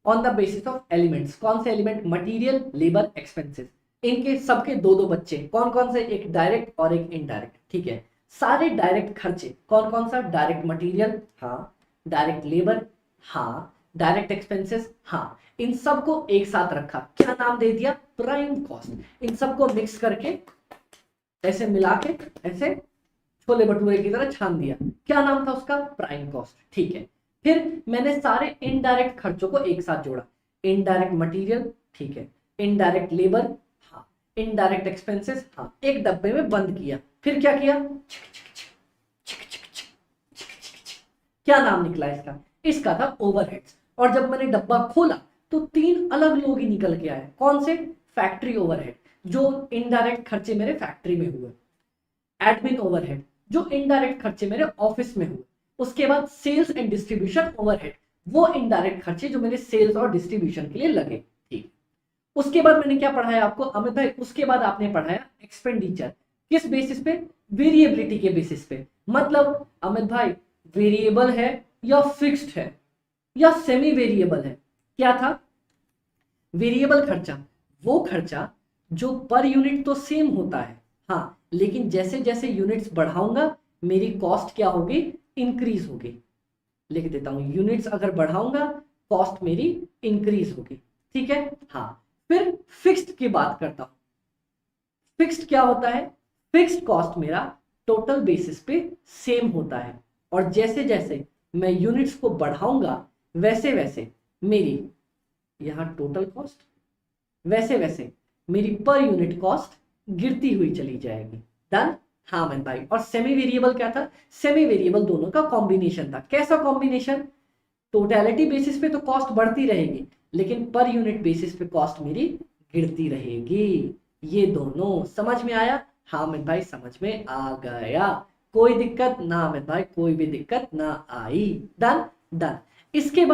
Speaker 1: on the basis of elements. कौन से एलिमेंट? Material, labour, expenses. इनके सबके दो दो बच्चे, कौन कौन से? एक डायरेक्ट और एक इनडायरेक्ट। ठीक है, सारे डायरेक्ट खर्चे कौन कौन सा? डायरेक्ट मटेरियल, हाँ। डायरेक्ट लेबर, हाँ। डायरेक्ट एक्सपेंसेस, हाँ। इन सबको एक साथ रखा, क्या नाम दे दिया? Prime cost. इन सबको मिक्स करके ऐसे मिला के ऐसे छोले भटूरे की तरह छान दिया, क्या नाम था उसका? Prime cost. ठीक है, फिर मैंने सारे इनडायरेक्ट खर्चों को एक साथ जोड़ा, इनडायरेक्ट मटेरियल, ठीक है, इनडायरेक्ट लेबर, हाँ, इनडायरेक्ट एक्सपेंसेस, हाँ, एक डब्बे में बंद किया। फिर क्या किया? क्या नाम निकला इसका? इसका था ओवरहेड्स। और जब मैंने डब्बा खोला तो 3 अलग लोग ही निकल के आए। कौन से? फैक्ट्री ओवरहेड, जो इनडायरेक्ट खर्चे मेरे फैक्ट्री में हुए। एडमिन ओवरहेड, जो इनडायरेक्ट खर्चे मेरे ऑफिस में हुए। उसके बाद सेल्स एंड डिस्ट्रीब्यूशन ओवरहेड, वो इनडायरेक्ट खर्चे जो मेरे सेल्स और डिस्ट्रीब्यूशन के लिए लगे। ठीक, उसके बाद मैंने क्या पढ़ाया आपको अमित भाई? उसके बाद आपने पढ़ाया एक्सपेंडिचर। किस बेसिस पे? वेरिएबिलिटी के बेसिस पे। मतलब अमित भाई वेरिएबल है या फिक्स्ड है या सेमी वेरिएबल है? क्या था? वेरिएबल खर्चा वो खर्चा जो पर यूनिट तो सेम होता है, हाँ, लेकिन जैसे जैसे यूनिट्स बढ़ाऊंगा मेरी कॉस्ट क्या होगी? इंक्रीज होगी। लिख देता हूं, यूनिट्स अगर बढ़ाऊंगा कॉस्ट मेरी इंक्रीज होगी। ठीक है, हाँ। फिर फिक्स्ड की बात करता हूं। फिक्स्ड क्या होता है? फिक्स्ड कॉस्ट मेरा टोटल बेसिस पे सेम होता है, और जैसे जैसे मैं यूनिट्स को बढ़ाऊंगा वैसे वैसे मेरी यहां टोटल कॉस्ट, वैसे वैसे मेरी पर यूनिट कॉस्ट गिरती हुई चली जाएगी। डन। हाँ मन भाई, और सेमी वेरिएबल क्या था? सेमी वेरिएबल दोनों का कॉम्बिनेशन था। कैसा कॉम्बिनेशन? टोटलिटी बेसिस पे तो कॉस्ट बढ़ती रहेगी, लेकिन पर यूनिट बेसिस पे कॉस्ट मेरी गिरती रहेगी। ये दोनों समझ में आया? हाँ मन भाई समझ में आ गया। कोई दिक्कत ना अमित भाई, कोई भी दिक्कत ना आई। Done done. इसके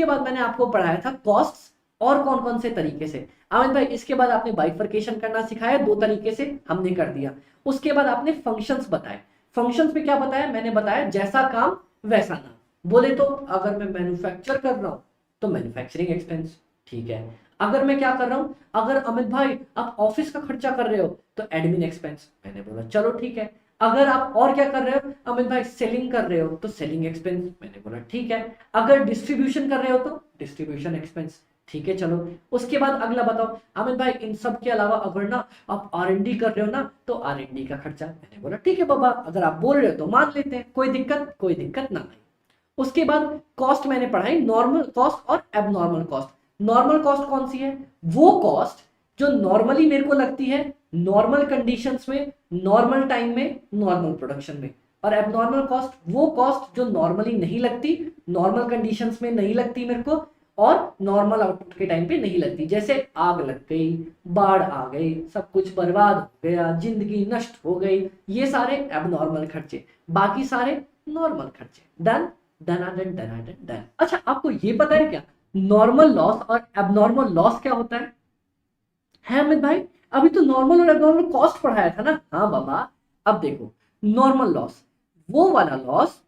Speaker 1: बाद मैंने आपको पढ़ाया था कॉस्ट और कौन कौन से तरीके से। अमित भाई इसके बाद आपने बाइफरकेशन करना सिखाया, 2 तरीके से हमने कर दिया। उसके बाद आपने फंक्शंस बताए। फंक्शंस में क्या बताया? मैंने बताया जैसा काम वैसा नाम। बोले तो अगर मैं मैन्युफैक्चर कर रहा हूं तो मैन्युफैक्चरिंग एक्सपेंस, ठीक है। अगर मैं क्या कर रहा हूं, अगर अमित भाई आप ऑफिस का खर्चा कर रहे हो तो एडमिन एक्सपेंस, मैंने बोला चलो ठीक है। अगर आप और क्या कर रहे हो अमित भाई, सेलिंग कर रहे हो तो सेलिंग एक्सपेंस, मैंने बोला ठीक है। अगर डिस्ट्रीब्यूशन कर रहे हो तो डिस्ट्रीब्यूशन एक्सपेंस, ठीक है चलो। उसके बाद अगला बताओ अमित भाई, इन सब के अलावा अगर ना आप R&D कर रहे हो ना तो R&D का खर्चा, मैंने बोला ठीक है बाबा, अगर आप बोल रहे हो तो मान लेते हैं, कोई दिक्कत ना आई। उसके बाद कॉस्ट मैंने पढ़ाई, नॉर्मल कॉस्ट और एबनॉर्मल कॉस्ट। नॉर्मल कॉस्ट कौन सी है? वो कॉस्ट जो नॉर्मली मेरे को लगती है नॉर्मल कंडीशंस में, नॉर्मल टाइम में, नॉर्मल प्रोडक्शन में। और एबनॉर्मल कॉस्ट वो कॉस्ट जो नॉर्मली नहीं लगती, नॉर्मल कंडीशंस में नहीं लगती मेरे को, और नॉर्मल आउटपुट के टाइम पे नहीं लगती। जैसे आग लग गई, बाढ़ आ गई, सब कुछ बर्बाद हो गया, जिंदगी नष्ट हो गई, ये सारे एबनॉर्मल खर्चे, बाकी सारे नॉर्मल खर्चे। Done done done done. अच्छा आपको ये पता है क्या नॉर्मल लॉस और एबनॉर्मल लॉस क्या होता है अमित भाई? अभी तो नॉर्मल और एबनॉर्मल कॉस्ट पढ़ाया था ना। हाँ बाबा, अब देखो नॉर्मल लॉस वो वाला लॉस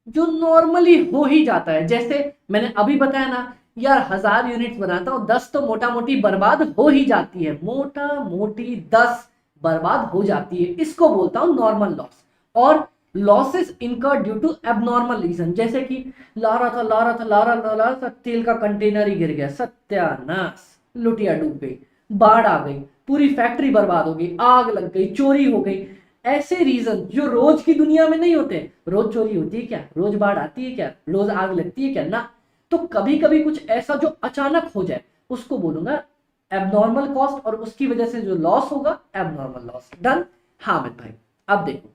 Speaker 1: जो नॉर्मली हो ही जाता है। जैसे मैंने अभी बताया ना यार, 1000 यूनिट्स बनाता हूं, 10 तो मोटा मोटी बर्बाद हो ही जाती है, मोटा मोटी 10 बर्बाद हो जाती है, इसको बोलता हूं नॉर्मल लॉस। और losses incurred due to abnormal reason, जैसे कि ला रहा था, तेल का कंटेनर ही गिर गया, सत्यानाश, लुटिया डूब गई, बाढ़ आ गई, पूरी फैक्ट्री बर्बाद हो गई, आग लग गई, चोरी हो गई। ऐसे रीजन जो रोज की दुनिया में नहीं होते। रोज चोरी होती है क्या? रोज बाढ़ आती है क्या? रोज आग लगती है क्या? ना। तो कभी कभी कुछ ऐसा जो अचानक हो जाए उसको बोलूंगा एबनॉर्मल कॉस्ट, और उसकी वजह से जो लॉस होगा एबनॉर्मल लॉस। डन। हाँ अमित भाई, अब देखो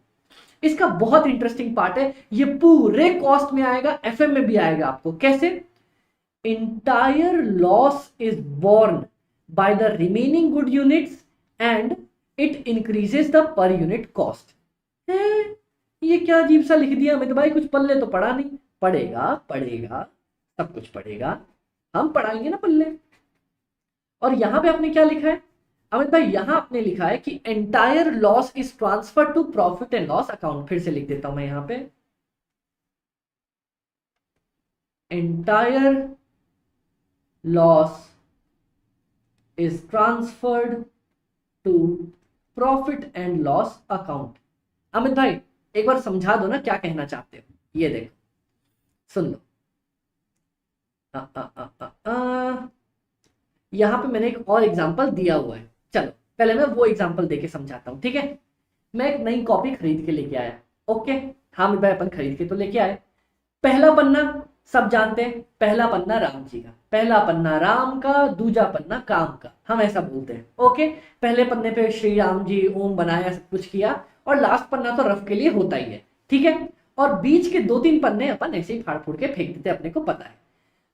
Speaker 1: इसका बहुत इंटरेस्टिंग पार्ट है, ये पूरे कॉस्ट में आएगा, एफएम में भी आएगा आपको। कैसे? entire loss is borne by the remaining good units and it increases the per unit cost। है ये क्या अजीब सा लिख दिया अमित भाई, कुछ पल्ले तो पढ़ा नहीं। पढ़ेगा पढ़ेगा, सब कुछ पढ़ेगा, हम पढ़ाएंगे ना पल्ले। और यहां पे आपने क्या लिखा है अमित भाई? यहां आपने लिखा है कि entire loss is transfer to profit and loss account. फिर से लिख देता हूं मैं यहां पे, entire loss is transferred to profit and loss account। अमित भाई एक बार समझा दो ना क्या कहना चाहते हो। ये देखो, सुन लो। यहां पे मैंने एक और एग्जांपल दिया हुआ है, चलो पहले मैं वो एग्जांपल देके समझाता हूं, ठीक है। मैं एक नई कॉपी खरीद के लेके आया, ओके। हाँ अमित भाई अपन खरीद के तो लेके आए। पहला पन्ना सब जानते हैं, पहला पन्ना राम जी का, पहला पन्ना राम का, दूजा पन्ना काम का, हम ऐसा बोलते हैं, ओके। पहले पन्ने पे श्री राम जी ओम बनाया, सब कुछ किया, और लास्ट पन्ना तो रफ के लिए होता ही है, ठीक है। और बीच के 2-3 पन्ने अपन ऐसे ही फाड़ फूड़ के फेंक देते, अपने को पता है।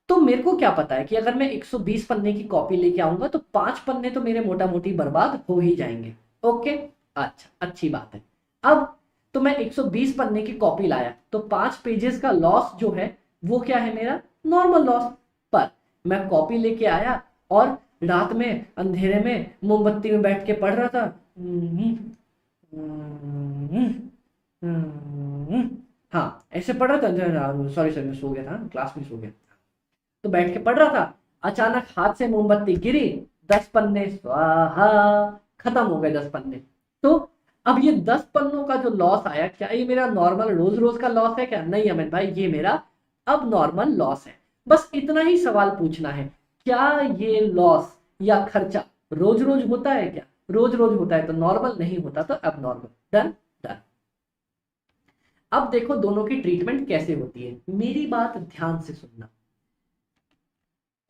Speaker 1: तो मेरे को क्या पता है कि अगर मैं 120 पन्ने की कॉपी लेके आऊंगा तो 5 पन्ने तो मेरे मोटा मोटी बर्बाद हो ही जाएंगे, ओके। अच्छा अच्छी बात है। अब तो मैं 120 पन्ने की कॉपी लाया तो 5 पेजेस का लॉस जो है वो क्या है मेरा? Normal loss. पर मैं कॉपी लेके आया और रात में अंधेरे में मोमबत्ती में बैठ के पढ़ रहा था, हाँ ऐसे पढ़ रहा था, सॉरी सर मैं सो गया था, क्लास में सो गया, तो बैठ के पढ़ रहा था, अचानक हाथ से मोमबत्ती गिरी, 10 पन्ने स्वाहा, खत्म हो गए 10 पन्ने। तो अब ये 10 पन्नों का जो लॉस आया, क्या ये मेरा नॉर्मल रोज रोज का लॉस है क्या? नहीं अमित भाई, ये मेरा अब नॉर्मल लॉस है। बस इतना ही सवाल पूछना है, क्या ये लॉस या खर्चा रोज रोज होता है क्या? रोज रोज होता है तो नॉर्मल, नहीं होता तो अब नॉर्मल। Done done. अब देखो दोनों की ट्रीटमेंट कैसे होती है, मेरी बात ध्यान से सुनना,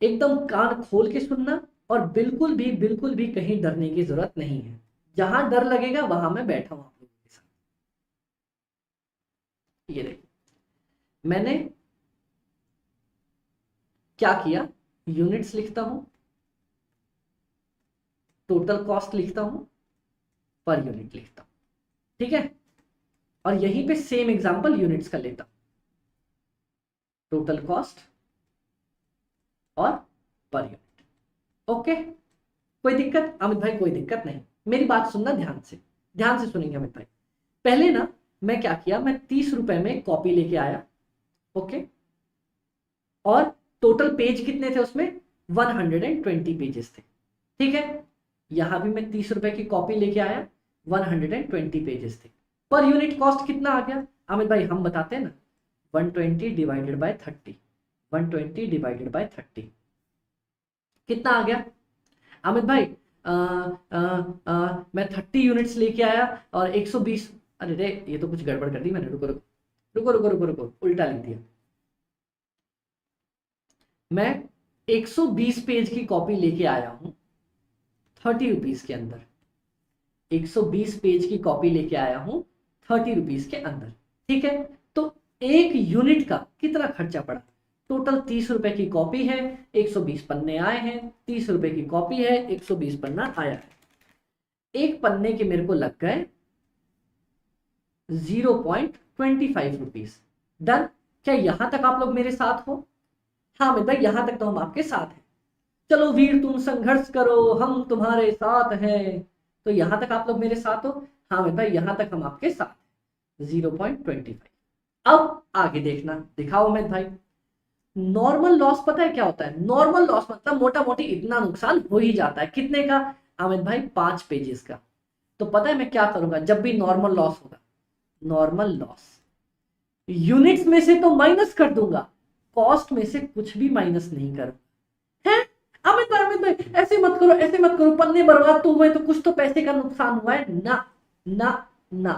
Speaker 1: एकदम कान खोल के सुनना, और बिल्कुल भी कहीं डरने की जरूरत नहीं है। जहां डर लगेगा वहां मैं बैठा हूं आप लोगों के साथ। ये देखो मैंने क्या किया, यूनिट्स लिखता हूं, टोटल कॉस्ट लिखता हूं, पर यूनिट लिखता हूं, ठीक है। और यहीं पे सेम एग्जांपल यूनिट्स का लेता हूं, टोटल कॉस्ट और पर यूनिट। ओके, कोई दिक्कत अमित भाई? कोई दिक्कत नहीं, मेरी बात सुनना ध्यान से, ध्यान से सुनेंगे अमित भाई। पहले ना मैं क्या किया, मैं 30 रुपए में कॉपी लेके आया, ओके, और टोटल पेज कितने थे उसमें, 120 पेजेस थे, ठीक है। यहां भी मैं 30 रुपए की कॉपी लेके आया, 120 पेजेस थे। पर यूनिट कॉस्ट कितना आ गया अमित भाई? हम बताते हैं ना, 120 डिवाइडेड बाय 30, 120 डिवाइडेड बाय 30 कितना आ गया अमित भाई? मैं 30 यूनिट्स लेके आया और 120, अरे रे ये तो कुछ गड़बड़ कर दी मैंने, रुको रुको रुको रुको रुको रुको, उल्टा लिख दिया। मैं 120 पेज की कॉपी लेके आया हूं 30 रुपीज के अंदर, 120 पेज की कॉपी लेके आया हूं 30 रुपीज के अंदर, ठीक है। तो एक यूनिट का कितना खर्चा पड़ा? टोटल 30 रुपए की कॉपी है, 120 पन्ने आए हैं, 30 रुपए की कॉपी है, 120 पन्ना आया है, एक पन्ने के मेरे को लग गए 0.25 रुपीज। डन? क्या यहां तक आप लोग मेरे साथ हो? हाँ मित्र, यहां तक तो हम आपके साथ हैं। चलो वीर तुम संघर्ष करो, हम तुम्हारे साथ हैं। तो यहां तक आप लोग मेरे साथ हो? हाँ मित्र, यहां तक हम आपके साथ हैं, 0.25। अब आगे देखना, दिखाओ अमित भाई। नॉर्मल लॉस पता है क्या होता है? नॉर्मल लॉस मतलब मोटा मोटी इतना नुकसान हो ही जाता है। कितने का अमित भाई? 5 पेजेस का। तो पता है मैं क्या करूंगा जब भी नॉर्मल लॉस होगा? नॉर्मल लॉस यूनिट्स में से तो माइनस कर दूंगा, कॉस्ट में से कुछ भी माइनस नहीं करूंगा। है अमित भाई ऐसे मत करो, ऐसे मत करो, पन्ने बर्बाद तो हुए तो कुछ तो पैसे का नुकसान हुआ है ना? ना ना।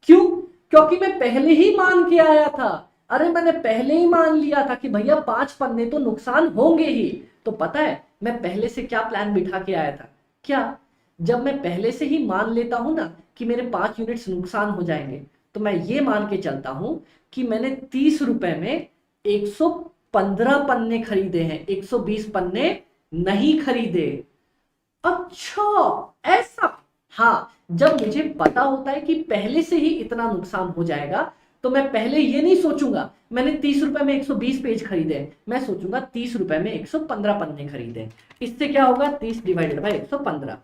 Speaker 1: क्यों? क्योंकि मैं पहले ही मान के आया था। अरे मैंने पहले ही मान लिया था कि भैया 5 पन्ने तो नुकसान होंगे ही। तो पता है मैं पहले से क्या प्लान बिठा के आया था? क्या? जब मैं पहले से ही मान लेता हूं ना कि मेरे 5 यूनिट्स नुकसान हो जाएंगे, तो मैं ये मान के चलता हूं कि मैंने 30 रुपए में 115 पन्ने खरीदे हैं, 120 पन्ने नहीं खरीदे। अच्छा ऐसा? हाँ, जब मुझे पता होता है कि पहले से ही इतना नुकसान हो जाएगा, तो मैं पहले ये नहीं सोचूंगा मैंने 30 रुपए में 120 पेज खरीदे, मैं सोचूंगा 30 रुपए में 115 पन्ने खरीदे। इससे क्या होगा? 30 डिवाइडेड बाय 115,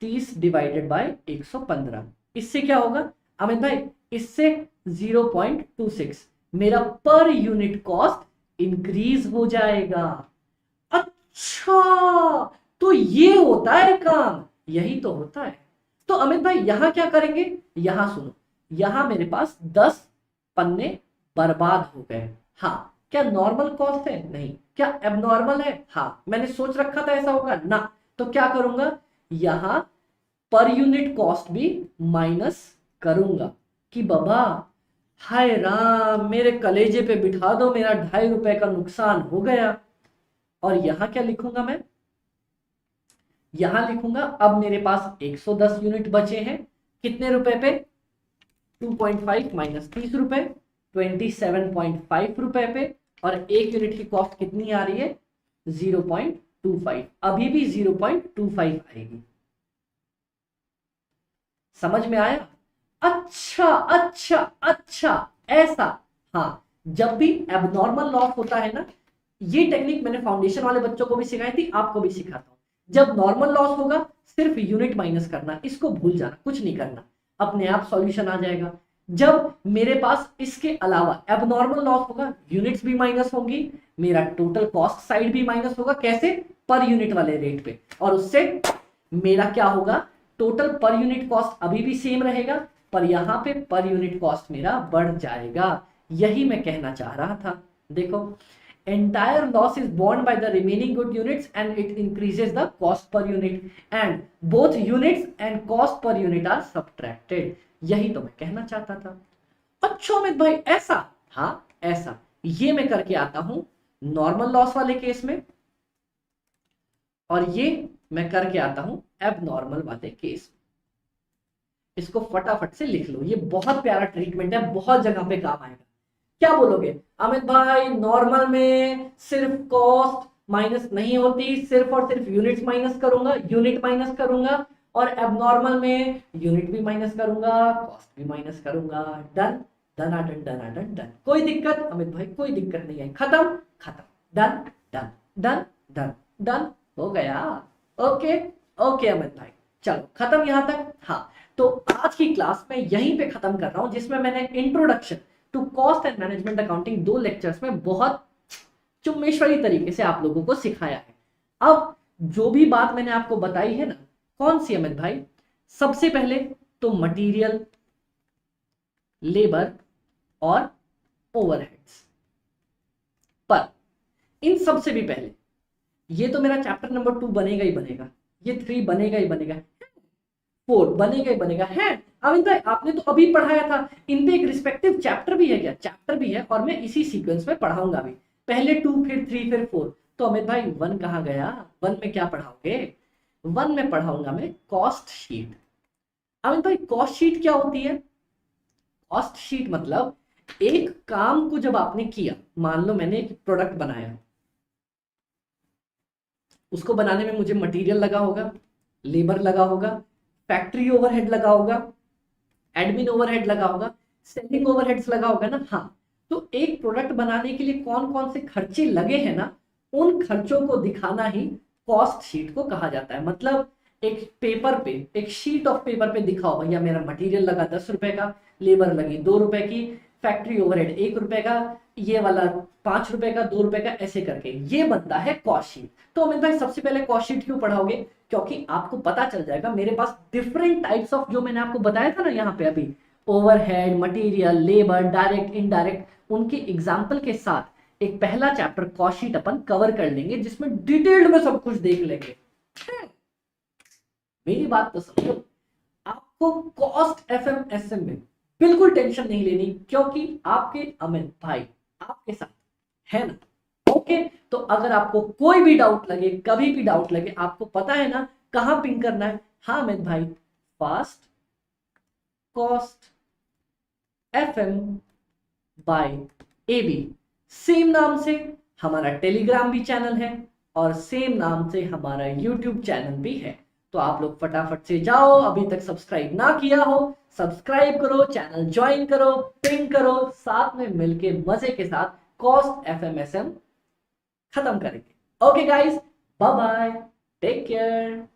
Speaker 1: 30 डिवाइडेड बाय 115, इससे क्या होगा अमित भाई? इससे 0.26 मेरा पर यूनिट कॉस्ट इंक्रीज हो जाएगा। अच्छा, तो ये होता है काम, यही तो होता है। तो अमित भाई यहां क्या करेंगे? यहां सुनो, यहां मेरे पास 10 पन्ने बर्बाद हो गए। हाँ, क्या नॉर्मल कॉस्ट है? नहीं। क्या एबनॉर्मल है? हाँ, मैंने सोच रखा था ऐसा होगा ना। तो क्या करूंगा, यहां पर यूनिट कॉस्ट भी माइनस करूंगा कि बाबा हाय राम, मेरे कलेजे पे बिठा दो, मेरा 2.5 रुपए का नुकसान हो गया। और यहां क्या लिखूंगा मैं? यहां लिखूंगा अब मेरे पास 110 यूनिट बचे हैं, कितने रुपए पे? 2.5 माइनस 30 रुपए, 27.5 रुपए पे। और एक यूनिट की कॉस्ट कितनी आ रही है? 0.25, अभी भी 0.25 आएगी। समझ में आया? अच्छा अच्छा अच्छा, ऐसा। हाँ, जब भी एबनॉर्मल लॉस होता है ना, ये टेक्निक मैंने फाउंडेशन वाले बच्चों को भी सिखाई थी, आपको भी सिखाता हूं। जब नॉर्मल लॉस होगा सिर्फ यूनिट माइनस करना, इसको भूल जाना, कुछ नहीं करना, अपने आप सॉल्यूशन आ जाएगा। जब मेरे पास इसके अलावा एबनॉर्मल लॉस होगा, यूनिट्स भी माइनस होंगी, मेरा टोटल कॉस्ट साइड भी माइनस होगा। कैसे? पर यूनिट वाले रेट पे। और उससे मेरा क्या होगा? टोटल पर यूनिट कॉस्ट अभी भी सेम रहेगा, पर यहां पे पर यूनिट कॉस्ट मेरा बढ़ जाएगा। यही मैं कहना चाह रहा था। देखो, entire loss is borne by the remaining good units and it increases the cost per unit and both units and cost per unit are subtracted। यही तो मैं कहना चाहता था। अच्छा अमित भाई ऐसा? हाँ ऐसा। ये मैं करके आता हूं नॉर्मल लॉस वाले केस में, और ये मैं करके आता हूं एबनॉर्मल वाले केस में। इसको फटाफट से लिख लो, ये बहुत प्यारा ट्रीटमेंट है, बहुत जगह पे काम आएगा। क्या बोलोगे अमित भाई? नॉर्मल में सिर्फ कॉस्ट माइनस नहीं होती, सिर्फ और सिर्फ यूनिट्स माइनस करूंगा, यूनिट माइनस करूंगा, और एबनॉर्मल में यूनिट भी माइनस करूंगा, कॉस्ट भी माइनस करूंगा। Done, done done done. कोई दिक्कत अमित भाई? कोई दिक्कत नहीं है। खत्म खत्म, done done done done done, हो गया। ओके ओके अमित भाई, चलो खत्म यहां तक। हाँ, तो आज की क्लास में यहीं पे खत्म कर रहा हूं, जिसमें मैंने introduction to cost and management accounting 2 lectures में बहुत चुम्मेश्वरी तरीके से आप लोगों को सिखाया है। अब जो भी बात मैंने आपको बताई है ना, कौन सी अमित भाई? सबसे पहले तो मटेरियल, लेबर और ओवरहेड्स। पर इन सबसे भी पहले ये तो मेरा चैप्टर नंबर 2 बनेगा ही बनेगा, ये 3 बनेगा ही बनेगा, 4 बनेगा ही बनेगा है। अमित भाई आपने तो अभी पढ़ाया था, इन पे एक रिस्पेक्टिव चैप्टर भी है क्या? चैप्टर भी है, और मैं इसी सीक्वेंस में पढ़ाऊंगा भी। पहले 2, फिर 3, फिर 4। तो अमित भाई 1 कहाँ गया? 1 में क्या पढ़ाओगे? 1 में पढ़ाऊंगा मैं कॉस्ट शीट। अमित भाई कॉस्ट शीट क्या होती है? कॉस्ट शीट मतलब एक काम को जब आपने किया, मान लो मैंने एक प्रोडक्ट बनाया, उसको बनाने में मुझे मटेरियल लगा होगा, लेबर लगा होगा, फैक्ट्री ओवरहेड लगा होगा, एडमिन ओवरहेड लगा होगा, सेलिंग ओवरहेड्स लगा होगा ना। हाँ, तो एक प्रोडक्ट बनाने के लिए कौन कौन से खर्चे लगे हैं ना, उन खर्चों को दिखाना ही कॉस्ट शीट को कहा जाता है। मतलब एक पेपर पे, एक शीट ऑफ पेपर पे दिखाओ भैया मेरा मटेरियल लगा 10 रुपए का, लेबर लगी 2 रुपए की, फैक्ट्री ओवरहेड 1 रुपए का, ये वाला 5 रुपए का, 2 रुपए का, ऐसे करके ये बनता है कॉस्ट शीट। तो अमित भाई सबसे पहले कॉस्ट शीट क्यों पढ़ाओगे? क्योंकि आपको पता चल जाएगा मेरे पास डिफरेंट टाइप्स ऑफ, जो मैंने आपको बताया था ना यहाँ पे अभी, overhead, material, labour, direct, indirect, उनके एग्जाम्पल के साथ एक पहला चैप्टर कॉस्ट शीट अपन कवर कर लेंगे, जिसमें डिटेल्ड में सब कुछ देख लेंगे। मेरी बात तो समझो, आपको कॉस्ट एफएमएसएम में बिल्कुल टेंशन नहीं लेनी, क्योंकि आपके अमित भाई आपके साथ है ना। ओके, तो अगर आपको कोई भी डाउट लगे, कभी भी डाउट लगे, आपको पता है ना कहां पिंग करना है। हाँ अमित भाई, fast cost FM by AB, same नाम से हमारा टेलीग्राम भी चैनल है, और सेम नाम से हमारा यूट्यूब चैनल भी है। तो आप लोग फटाफट से जाओ, अभी तक सब्सक्राइब ना किया हो सब्सक्राइब करो, चैनल ज्वाइन करो, पिंग करो, साथ में मिलके मजे के साथ कॉस्ट एफएमएसएम खत्म करेंगे। Okay guys, bye bye, take care.